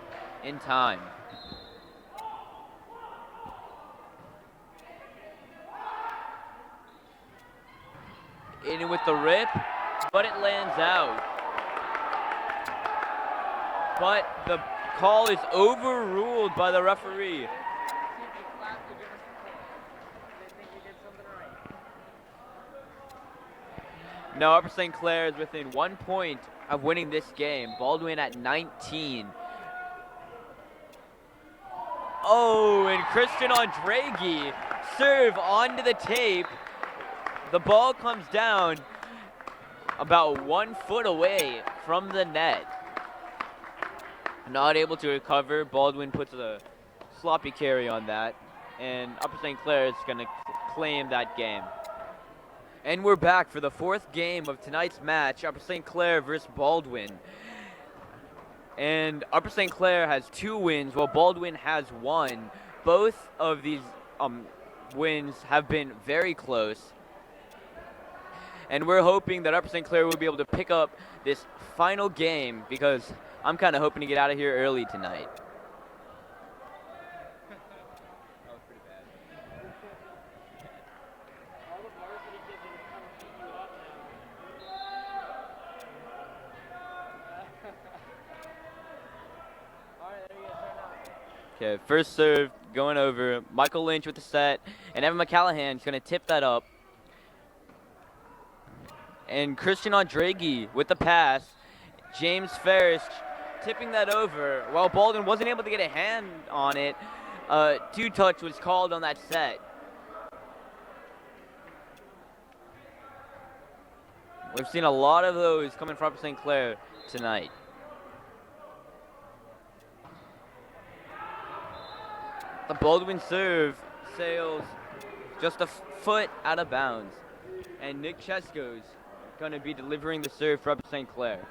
in time. In with the rip, but it lands out. But the call is overruled by the referee. Now Upper St. Clair is within 1 point of winning this game. Baldwin at 19. Oh, and Christian Andregi serve onto the tape. The ball comes down about 1 foot away from the net. Not able to recover. Baldwin puts a sloppy carry on that. And Upper St. Clair is going to claim that game. And we're back for the 4th game of tonight's match, Upper St. Clair versus Baldwin. And Upper St. Clair has 2 wins, while Baldwin has 1. Both of these wins have been very close. And we're hoping that Upper St. Clair will be able to pick up this final game, because I'm kind of hoping to get out of here early tonight. Okay, first serve going over. Michael Lynch with the set, and Evan McCallahan is going to tip that up. And Christian Andregi with the pass. James Ferris tipping that over. While Baldwin wasn't able to get a hand on it, 2-touch was called on that set. We've seen a lot of those coming from St. Clair tonight. The Baldwin serve sails just a foot out of bounds. And Nick Chesko's going to be delivering the serve for Upper St. Clair.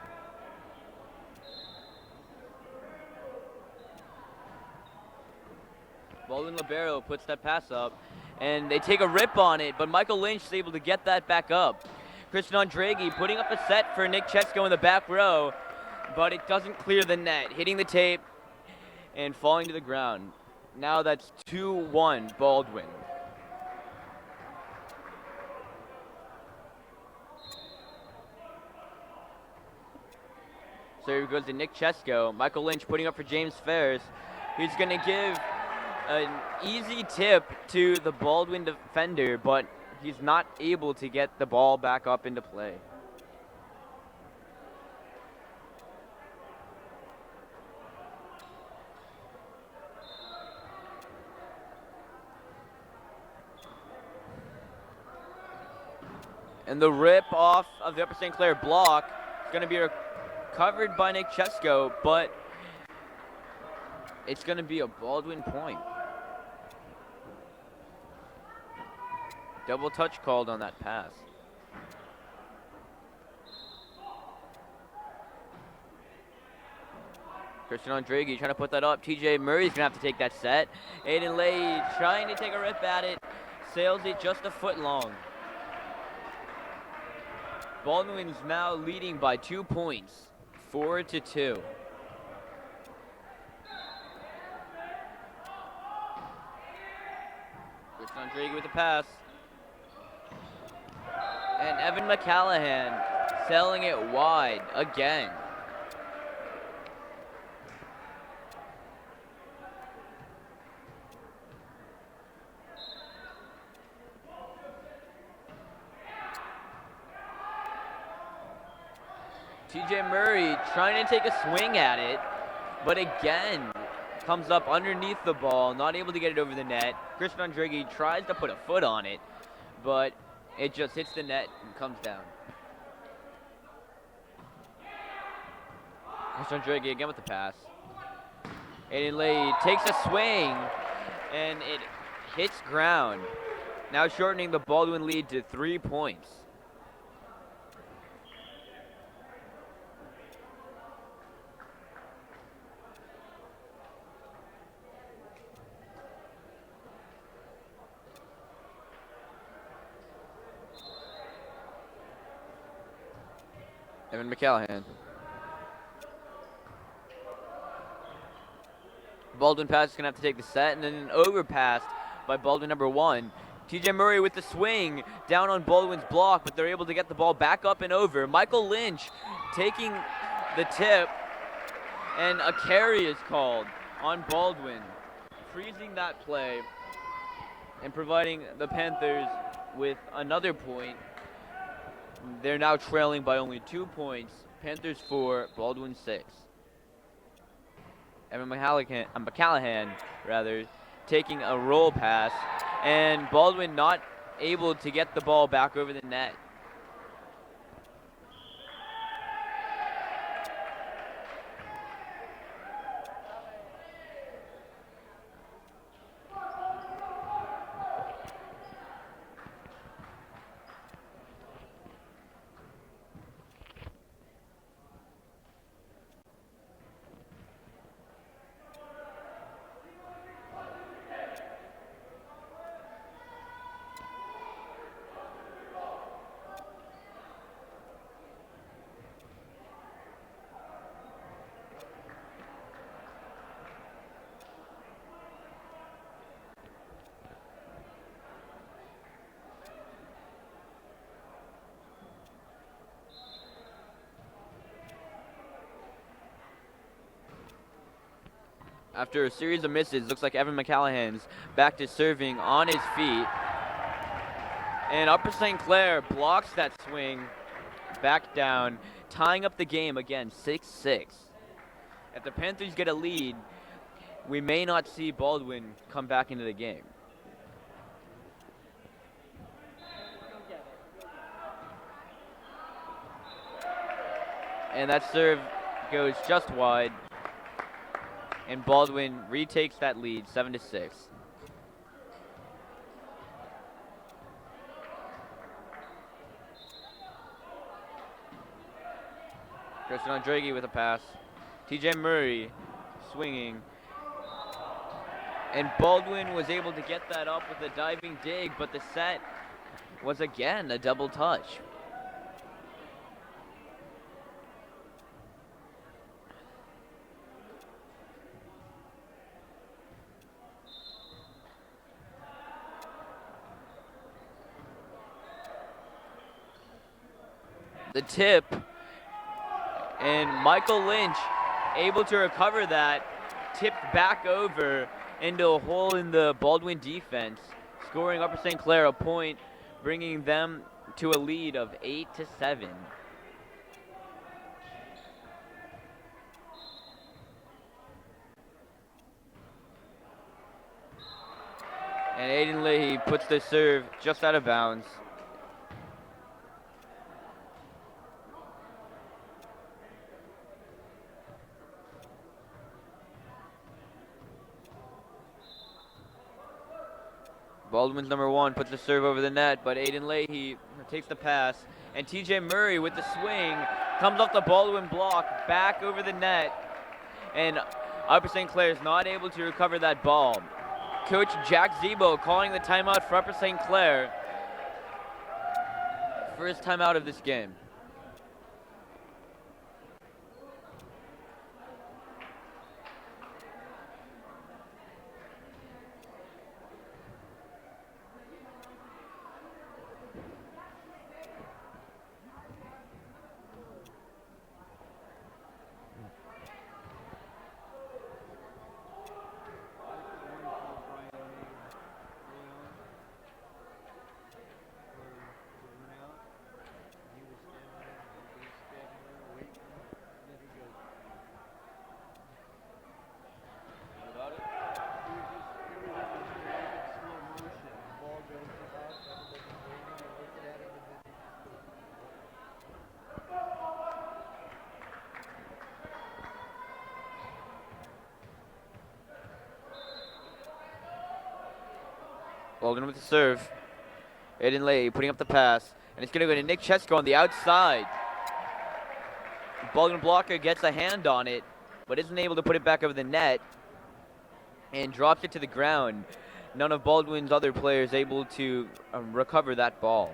Baldwin Libero puts that pass up, and they take a rip on it, but Michael Lynch is able to get that back up. Christian Andregi putting up a set for Nick Chesko in the back row, but it doesn't clear the net, hitting the tape and falling to the ground. Now that's 2-1 Baldwin. So here goes to Nick Chesko. Michael Lynch putting up for James Ferris, who's going to give an easy tip to the Baldwin defender, but he's not able to get the ball back up into play. And the rip off of the Upper St. Clair block is going to be recovered by Nick Chesko, but it's going to be a Baldwin point. Double touch called on that pass. Christian Andrighi trying to put that up. TJ Murray's going to have to take that set. Aiden Leahy trying to take a rip at it. Sails it just a foot long. Baldwin's now leading by 2 points, 4-2. Christian Andrighi with the pass. And Evan McCallahan selling it wide again. TJ Murray trying to take a swing at it, but again, comes up underneath the ball, not able to get it over the net. Christian Andrighi tries to put a foot on it, but it just hits the net and comes down. Christian Andrighi again with the pass. Aiden Leahy takes a swing, and it hits ground, now shortening the Baldwin lead to 3 points. Evan McCallahan. Baldwin pass is going to have to take the set, and then an overpass by Baldwin number 1. TJ Murray with the swing down on Baldwin's block, but they're able to get the ball back up and over. Michael Lynch taking the tip, and a carry is called on Baldwin, freezing that play and providing the Panthers with another point. They're now trailing by only 2 points. Panthers 4, Baldwin 6. Evan McCallahan, taking a roll pass, and Baldwin not able to get the ball back over the net. After a series of misses, looks like Evan McCallahan's back to serving on his feet. And Upper St. Clair blocks that swing back down, tying up the game again, 6-6. If the Panthers get a lead, we may not see Baldwin come back into the game. And that serve goes just wide. And Baldwin retakes that lead, 7-6. Christian Andrighi with a pass. TJ Murray swinging. And Baldwin was able to get that up with a diving dig, but the set was again a double touch. The tip, and Michael Lynch able to recover that, tipped back over into a hole in the Baldwin defense, scoring Upper St. Clair a point, bringing them to a lead of 8-7. And Aiden Leahy puts the serve just out of bounds. Baldwin's number 1 puts the serve over the net, but Aiden Leahy takes the pass. And TJ Murray with the swing comes off the Baldwin block, back over the net. and Upper St. Clair is not able to recover that ball. Coach Jack Zebo calling the timeout for Upper St. Clair. First timeout of this game. Baldwin with the serve. Aiden Lay putting up the pass. And it's going to go to Nick Chesko on the outside. Baldwin blocker gets a hand on it, but isn't able to put it back over the net. And drops it to the ground. None of Baldwin's other players able to recover that ball.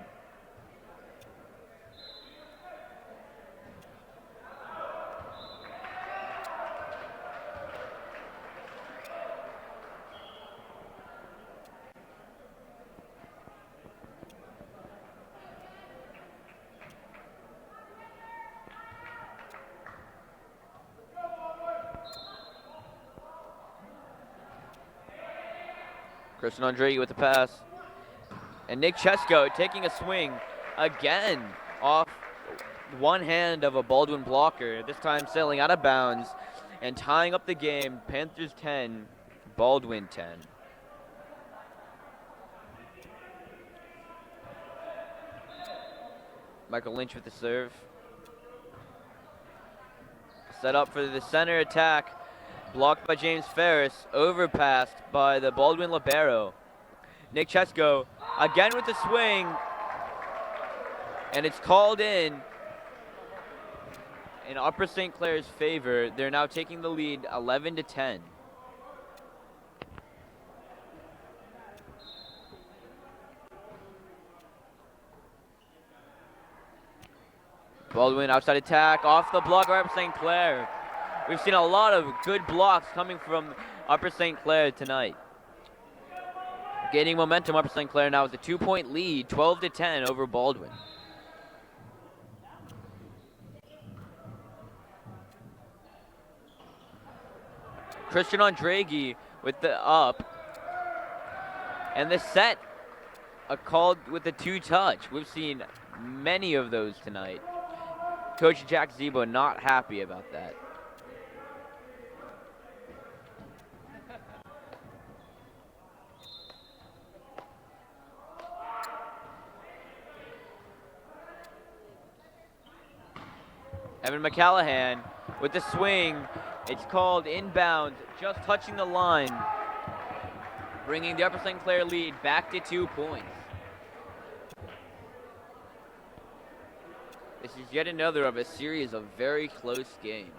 Christian Andre with the pass. And Nick Chesko taking a swing again off one hand of a Baldwin blocker, this time sailing out of bounds and tying up the game. Panthers 10, Baldwin 10. Michael Lynch with the serve. Set up for the center attack. Blocked by James Ferris, overpassed by the Baldwin libero. Nick Chesko again with the swing, and it's called in Upper St. Clair's favor. They're now taking the lead 11-10. Baldwin outside attack, off the block of Upper St. Clair. We've seen a lot of good blocks coming from Upper St. Clair tonight. Gaining momentum, Upper St. Clair now with a 2-point lead, 12-10 over Baldwin. Christian Andregi with the up. And the set called with the two-touch. We've seen many of those tonight. Coach Jack Zebo not happy about that. Evan McCallahan with the swing. It's called inbound, just touching the line, bringing the Upper St. Clair lead back to 2 points. This is yet another of a series of very close games.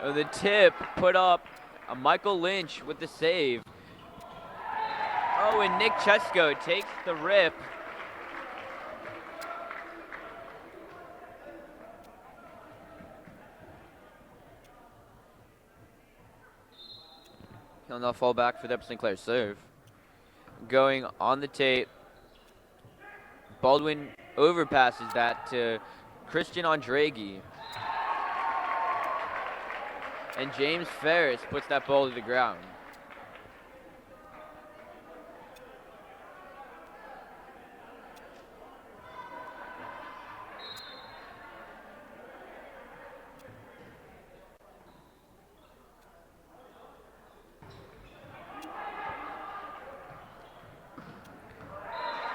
The tip put up. Michael Lynch with the save. Oh, and Nick Chesko takes the rip. He'll now fall back for the Upper St. Clair serve. Going on the tape. Baldwin overpasses that to Christian Andregi. And James Ferris puts that ball to the ground.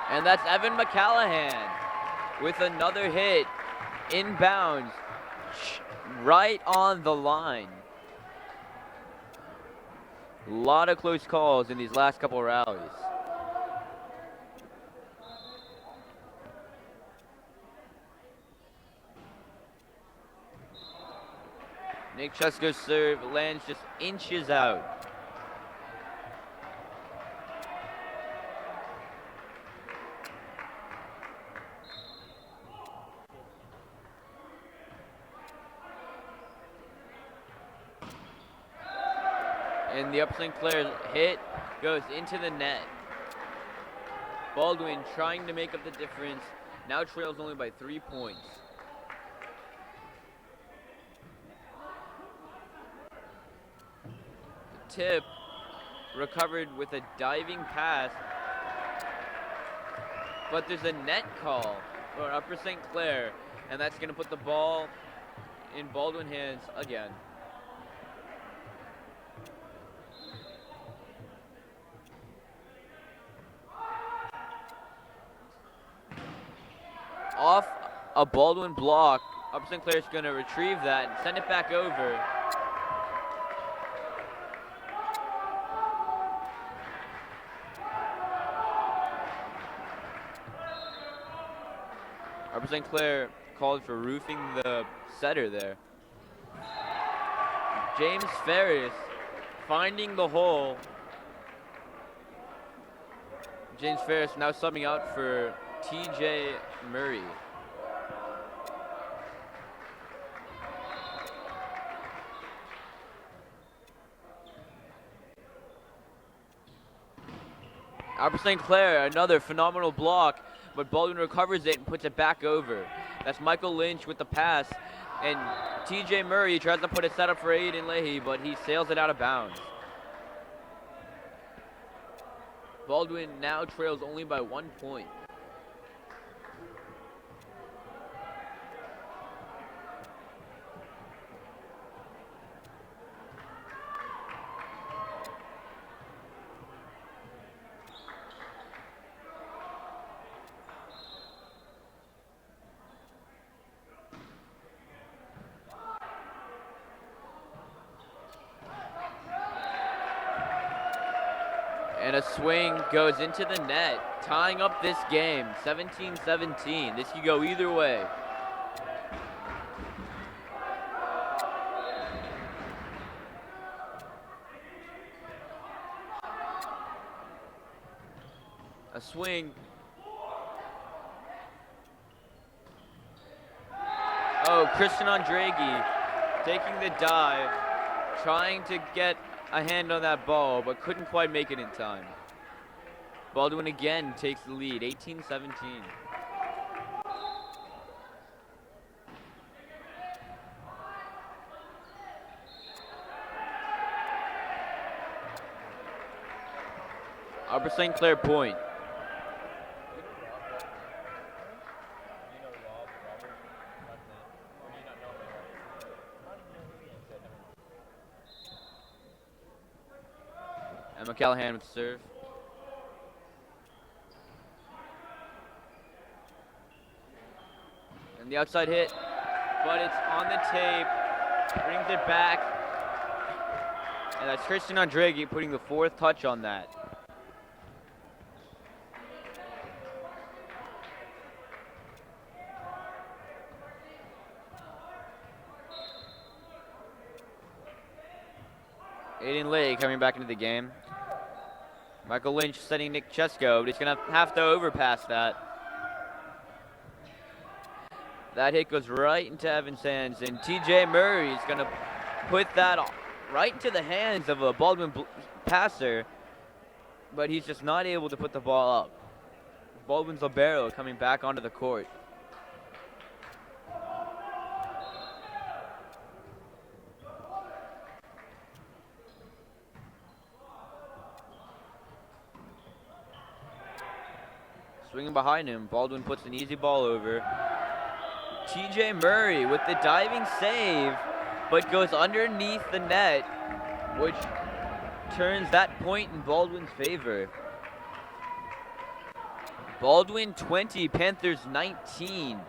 And that's Evan McCallahan with another hit inbounds right on the line. A lot of close calls in these last couple rallies. Nick Chesko's serve lands just inches out. And the Upper St. Clair hit goes into the net. Baldwin trying to make up the difference. Now trails only by 3 points. The tip recovered with a diving pass. But there's a net call for Upper St. Clair. And that's going to put the ball in Baldwin hands again. Off a Baldwin block, Upper St. Clair's going to retrieve that and send it back over. Upper St. Clair called for roofing the setter there. James Ferris finding the hole. James Ferris now subbing out for TJ Murray. Upper St. Clair, another phenomenal block, but Baldwin recovers it and puts it back over. That's Michael Lynch with the pass, and TJ Murray tries to put a setup for Aiden Leahy, but he sails it out of bounds. Baldwin now trails only by 1 point. And a swing goes into the net, tying up this game, 17-17. This could go either way. A swing. Oh, Christian Andregi taking the dive, trying to get a hand on that ball, but couldn't quite make it in time. Baldwin again takes the lead, 18-17. Upper St. Clair point. Emma Callahan with the serve. And the outside hit, but it's on the tape, brings it back. And that's Christian Andregi putting the 4th touch on that. Aiden Leahy coming back into the game. Michael Lynch setting Nick Chesko, but he's going to have to overpass that. That hit goes right into Evan's hands, and TJ Murray is going to put that right into the hands of a Baldwin passer, but he's just not able to put the ball up. Baldwin's libero coming back onto the court. Swinging behind him, Baldwin puts an easy ball over. TJ Murray with the diving save, but goes underneath the net, which turns that point in Baldwin's favor. Baldwin 20, Panthers 19.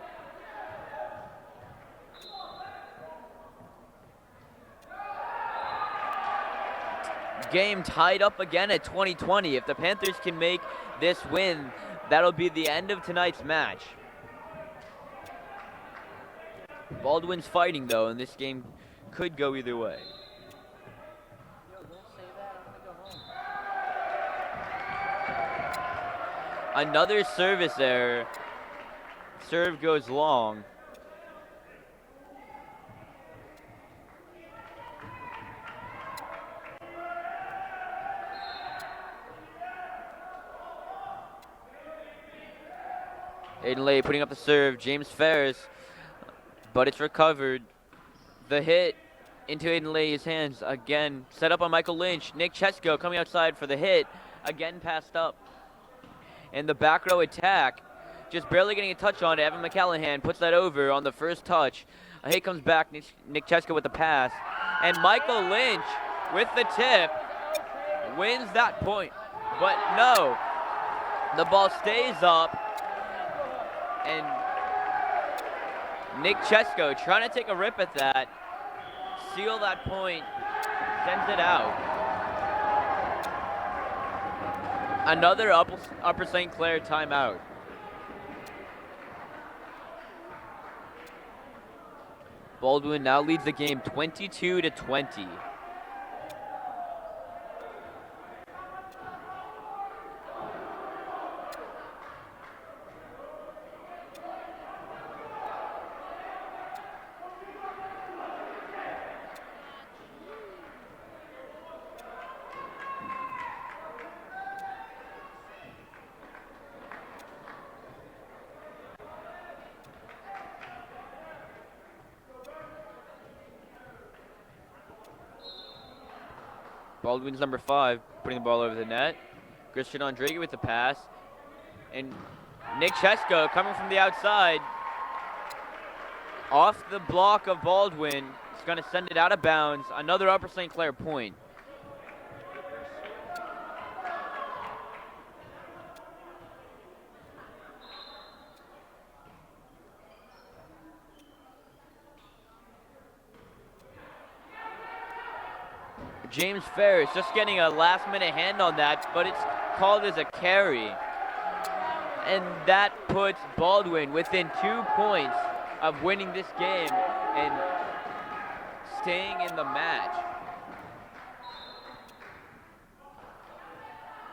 Game tied up again at 20-20. If the Panthers can make this win, that'll be the end of tonight's match. Baldwin's fighting though, and this game could go either way. Another service error. Serve goes long. Aiden Lay putting up the serve. James Ferris, but it's recovered. The hit into Aiden Lay's hands again. Set up on Michael Lynch. Nick Chesko coming outside for the hit. Again passed up. And the back row attack, just barely getting a touch on it. Evan McCallahan puts that over on the first touch. A hit comes back. Nick Chesko with the pass. And Michael Lynch with the tip wins that point. But no, the ball stays up. And Nick Chesko trying to take a rip at that, seal that point, sends it out. Another Upper St. Clair timeout. Baldwin now leads the game 22-20. Baldwin's number 5, putting the ball over the net. Christian Andrege with the pass. And Nick Chesko coming from the outside. Off the block of Baldwin. He's going to send it out of bounds. Another Upper St. Clair point. James Ferris just getting a last-minute hand on that, but it's called as a carry. And that puts Baldwin within 2 points of winning this game and staying in the match.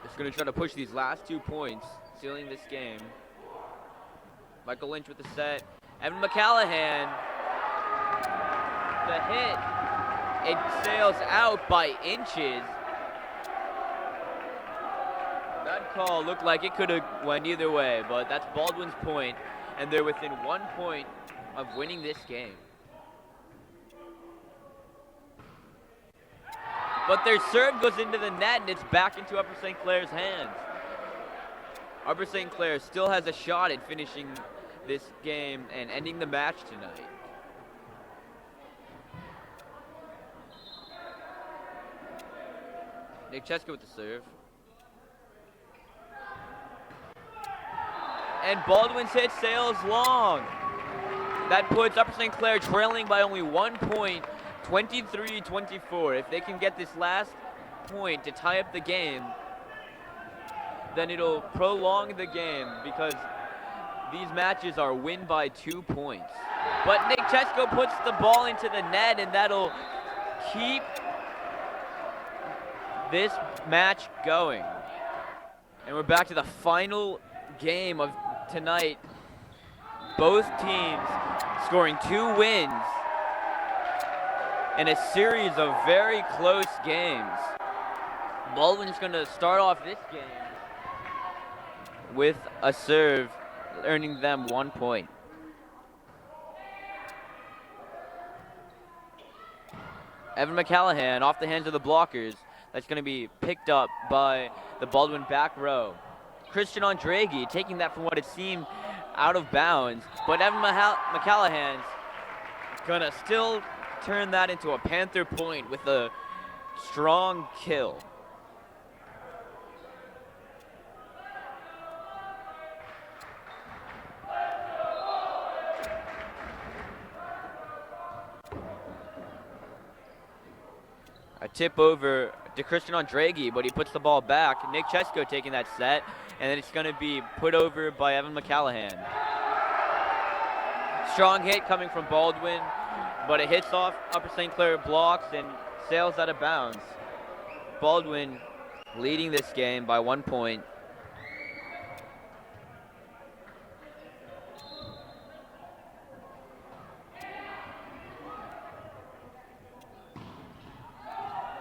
Just going to try to push these last 2 points, sealing this game. Michael Lynch with the set. Evan McCallahan, the hit. It sails out by inches. That call looked like it could have went either way, but that's Baldwin's point, and they're within 1 point of winning this game. But their serve goes into the net, and it's back into Upper St. Clair's hands. Upper St. Clair still has a shot at finishing this game and ending the match tonight. Nick Chesko with the serve. And Baldwin's hit sails long. That puts Upper St. Clair trailing by only 1 point, 23-24. If they can get this last point to tie up the game, then it'll prolong the game because these matches are win by 2 points. But Nick Chesko puts the ball into the net, and that'll keep this match going. And we're back to the final game of tonight. Both teams scoring 2 wins in a series of very close games. Baldwin's going to start off this game with a serve, earning them 1 point. Evan McCallahan off the hands of the blockers. That's going to be picked up by the Baldwin back row. Christian Andrege taking that from what it seemed out of bounds, but Evan McCallahan's going to still turn that into a Panther point with a strong kill. A tip over to Christian Andrege, but he puts the ball back. Nick Chesko taking that set, and then it's going to be put over by Evan McCallahan. Strong hit coming from Baldwin. but it hits off Upper St. Clair blocks and sails out of bounds. Baldwin leading this game by 1 point.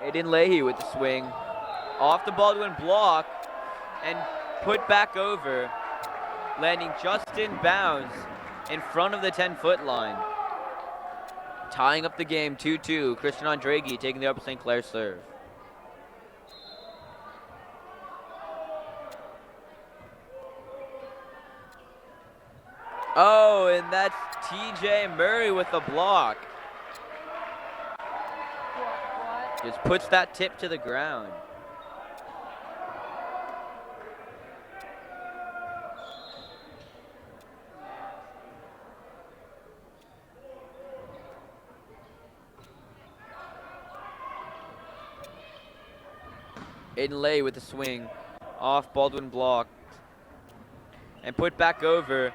Aiden Leahy with the swing. Off the Baldwin block and put back over, landing just in bounds in front of the 10-foot line. Tying up the game 2-2. Christian Andraghi taking the Upper St. Clair serve. Oh, and that's TJ Murray with the block. Just puts that tip to the ground. Aiden Lay with the swing. Off Baldwin block. And put back over.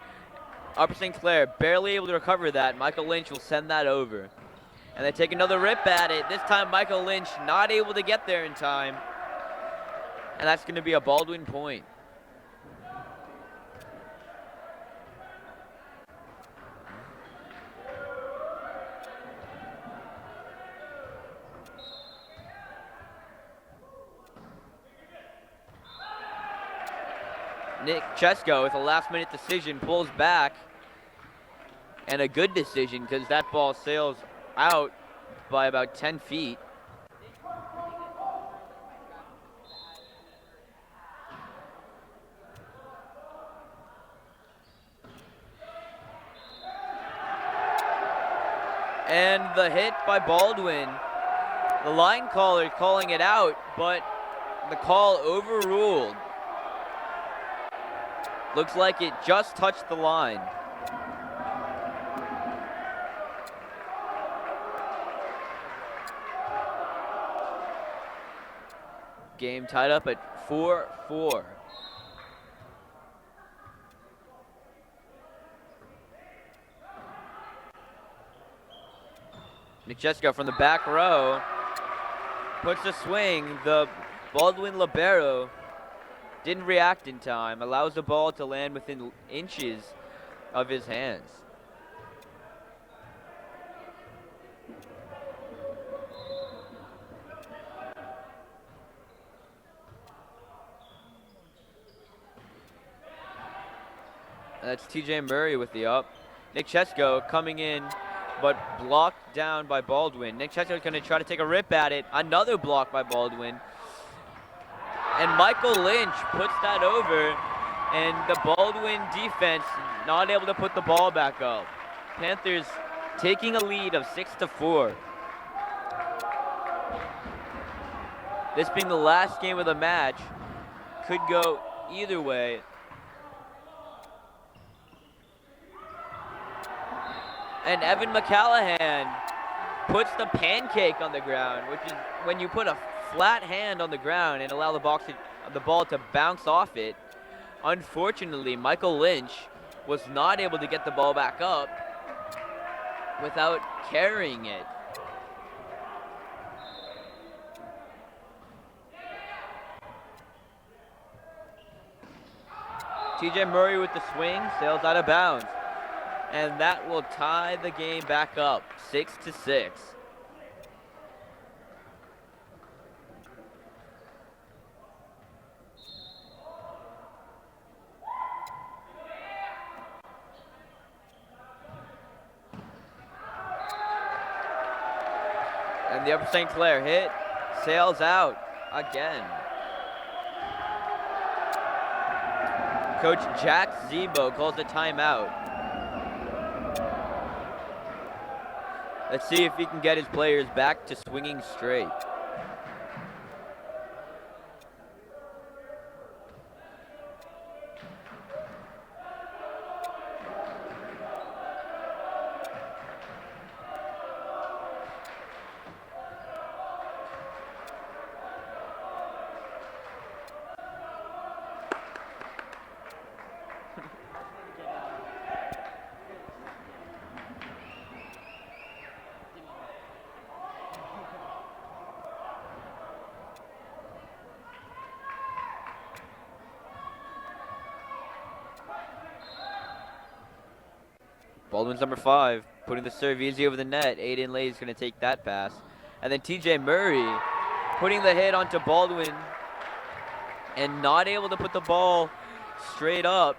Upper St. Clair barely able to recover that. Michael Lynch will send that over. And they take another rip at it. This time Michael Lynch not able to get there in time. And that's going to be a Baldwin point. Nick Chesko with a last-minute decision pulls back. And a good decision because that ball sails out by about 10 feet. And the hit by Baldwin. The line caller calling it out, but the call overruled. Looks like it just touched the line. Game tied up at 4-4. Nick Chesko from the back row puts a swing. The Baldwin libero didn't react in time, allows the ball to land within inches of his hands. That's TJ Murray with the up. Nick Chesko coming in, but blocked down by Baldwin. Nick Chesko is going to try to take a rip at it. Another block by Baldwin. And Michael Lynch puts that over, and the Baldwin defense not able to put the ball back up. Panthers taking a lead of 6-4. This being the last game of the match, could go either way. And Evan McCallahan puts the pancake on the ground, which is when you put a flat hand on the ground and allow the ball to bounce off it. Unfortunately, Michael Lynch was not able to get the ball back up without carrying it. TJ Murray with the swing, sails out of bounds. And that will tie the game back up, 6-6. And the Upper St. Clair hit, sails out again. Coach Jack Zebo calls a timeout. Let's see if he can get his players back to swinging straight. Baldwin's number 5, putting the serve easy over the net. Aiden Lay is going to take that pass. And then TJ Murray putting the hit onto Baldwin and not able to put the ball straight up.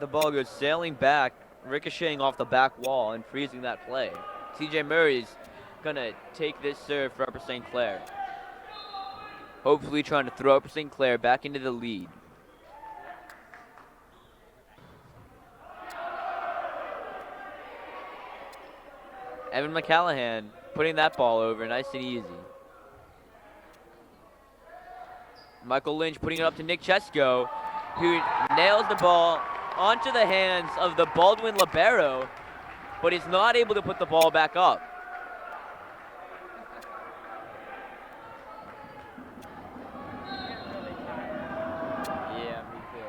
The ball goes sailing back, ricocheting off the back wall and freezing that play. TJ Murray's going to take this serve for Upper St. Clair. Hopefully trying to throw Upper St. Clair back into the lead. Evan McCallahan putting that ball over nice and easy. Michael Lynch putting it up to Nick Chesko, who nails the ball onto the hands of the Baldwin libero, but is not able to put the ball back up. Yeah, me too.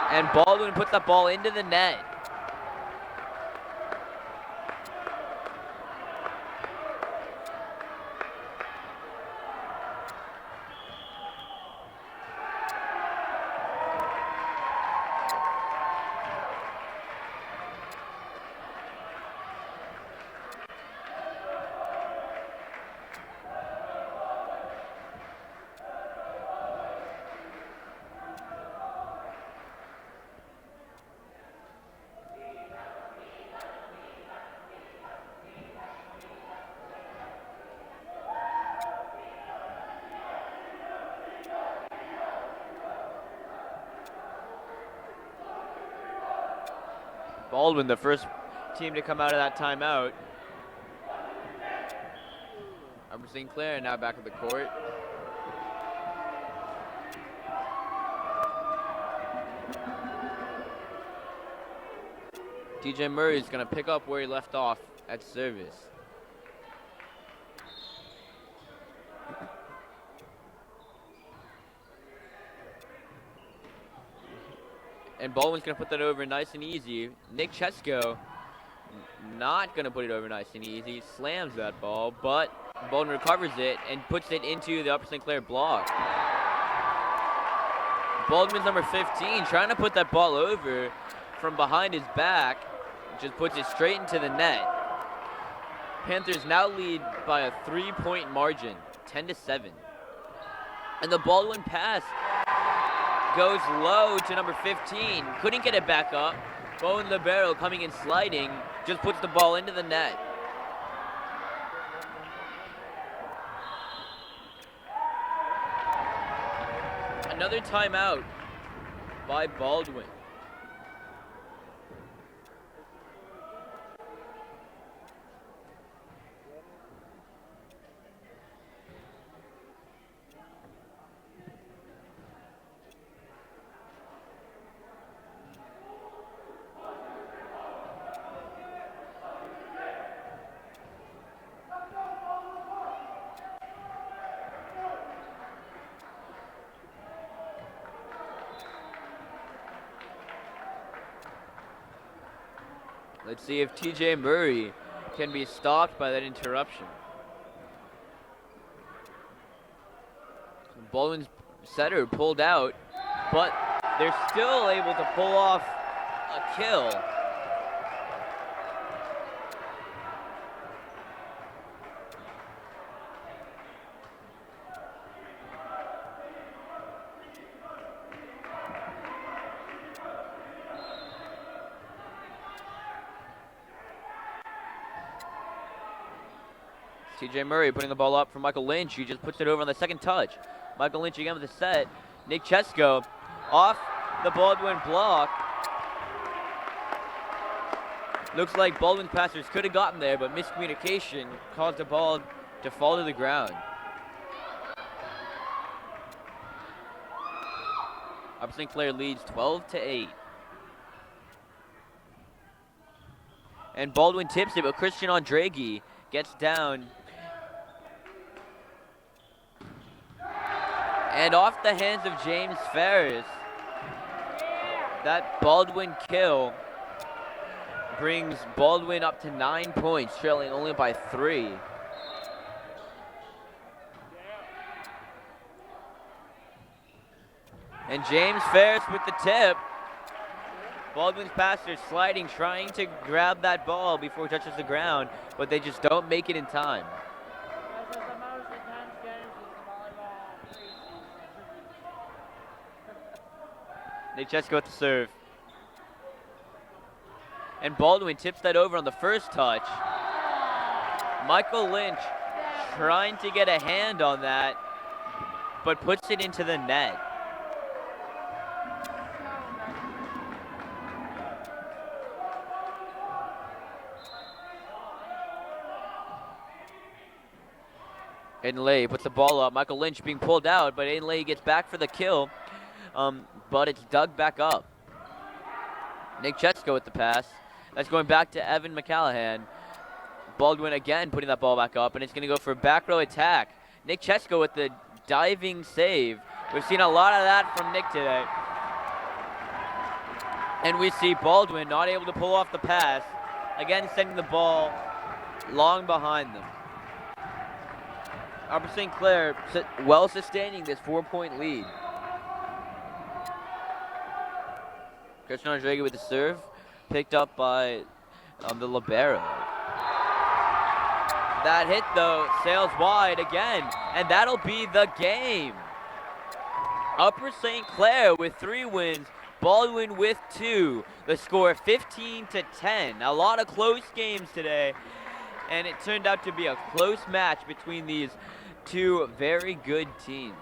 And Baldwin puts the ball into the net. Baldwin, the first team to come out of that timeout. Upper St. Clair now back at the court. TJ Murray is going to pick up where he left off at service. And Baldwin's going to put that over nice and easy. Nick Chesko not going to put it over nice and easy. Slams that ball, but Baldwin recovers it and puts it into the Upper St. Clair block. Baldwin's number 15 trying to put that ball over from behind his back. Just puts it straight into the net. Panthers now lead by a 3-point margin, 10-7. And the Baldwin pass goes low to number 15. Couldn't get it back up. Bowen libero coming in sliding, just puts the ball into the net. Another timeout by Baldwin. Let's see if TJ Murray can be stopped by that interruption. Baldwin's setter pulled out, but they're still able to pull off a kill. TJ Murray putting the ball up for Michael Lynch. He just puts it over on the second touch. Michael Lynch again with the set. Nick Chesko off the Baldwin block. Looks like Baldwin's passers could have gotten there, but miscommunication caused the ball to fall to the ground. Upper St. Clair leads 12-8. And Baldwin tips it, but Christian Andregi gets down. And off the hands of James Ferris, that Baldwin kill brings Baldwin up to 9 points, trailing only by 3. And James Ferris with the tip, Baldwin's passers sliding, trying to grab that ball before it touches the ground, but they just don't make it in time. This is the most intense game since the volleyball preseason. Nick Chesko with the serve. And Baldwin tips that over on the first touch. Michael Lynch trying to get a hand on that, but puts it into the net. Aiden Lay puts the ball up. Michael Lynch being pulled out, but Aiden Lay gets back for the kill, but it's dug back up. Nick Chesko with the pass. That's going back to Evan McCallahan. Baldwin again putting that ball back up, and it's going to go for a back row attack. Nick Chesko with the diving save. We've seen a lot of that from Nick today. And we see Baldwin not able to pull off the pass, again sending the ball long behind them. Upper St. Clair well sustaining this 4-point lead. Christian Andrega with the serve, picked up by the libero. That hit though sails wide again, and that'll be the game. Upper St. Clair with 3 wins, Baldwin with 2. The score 15-10. A lot of close games today, and it turned out to be a close match between these 2 very good teams.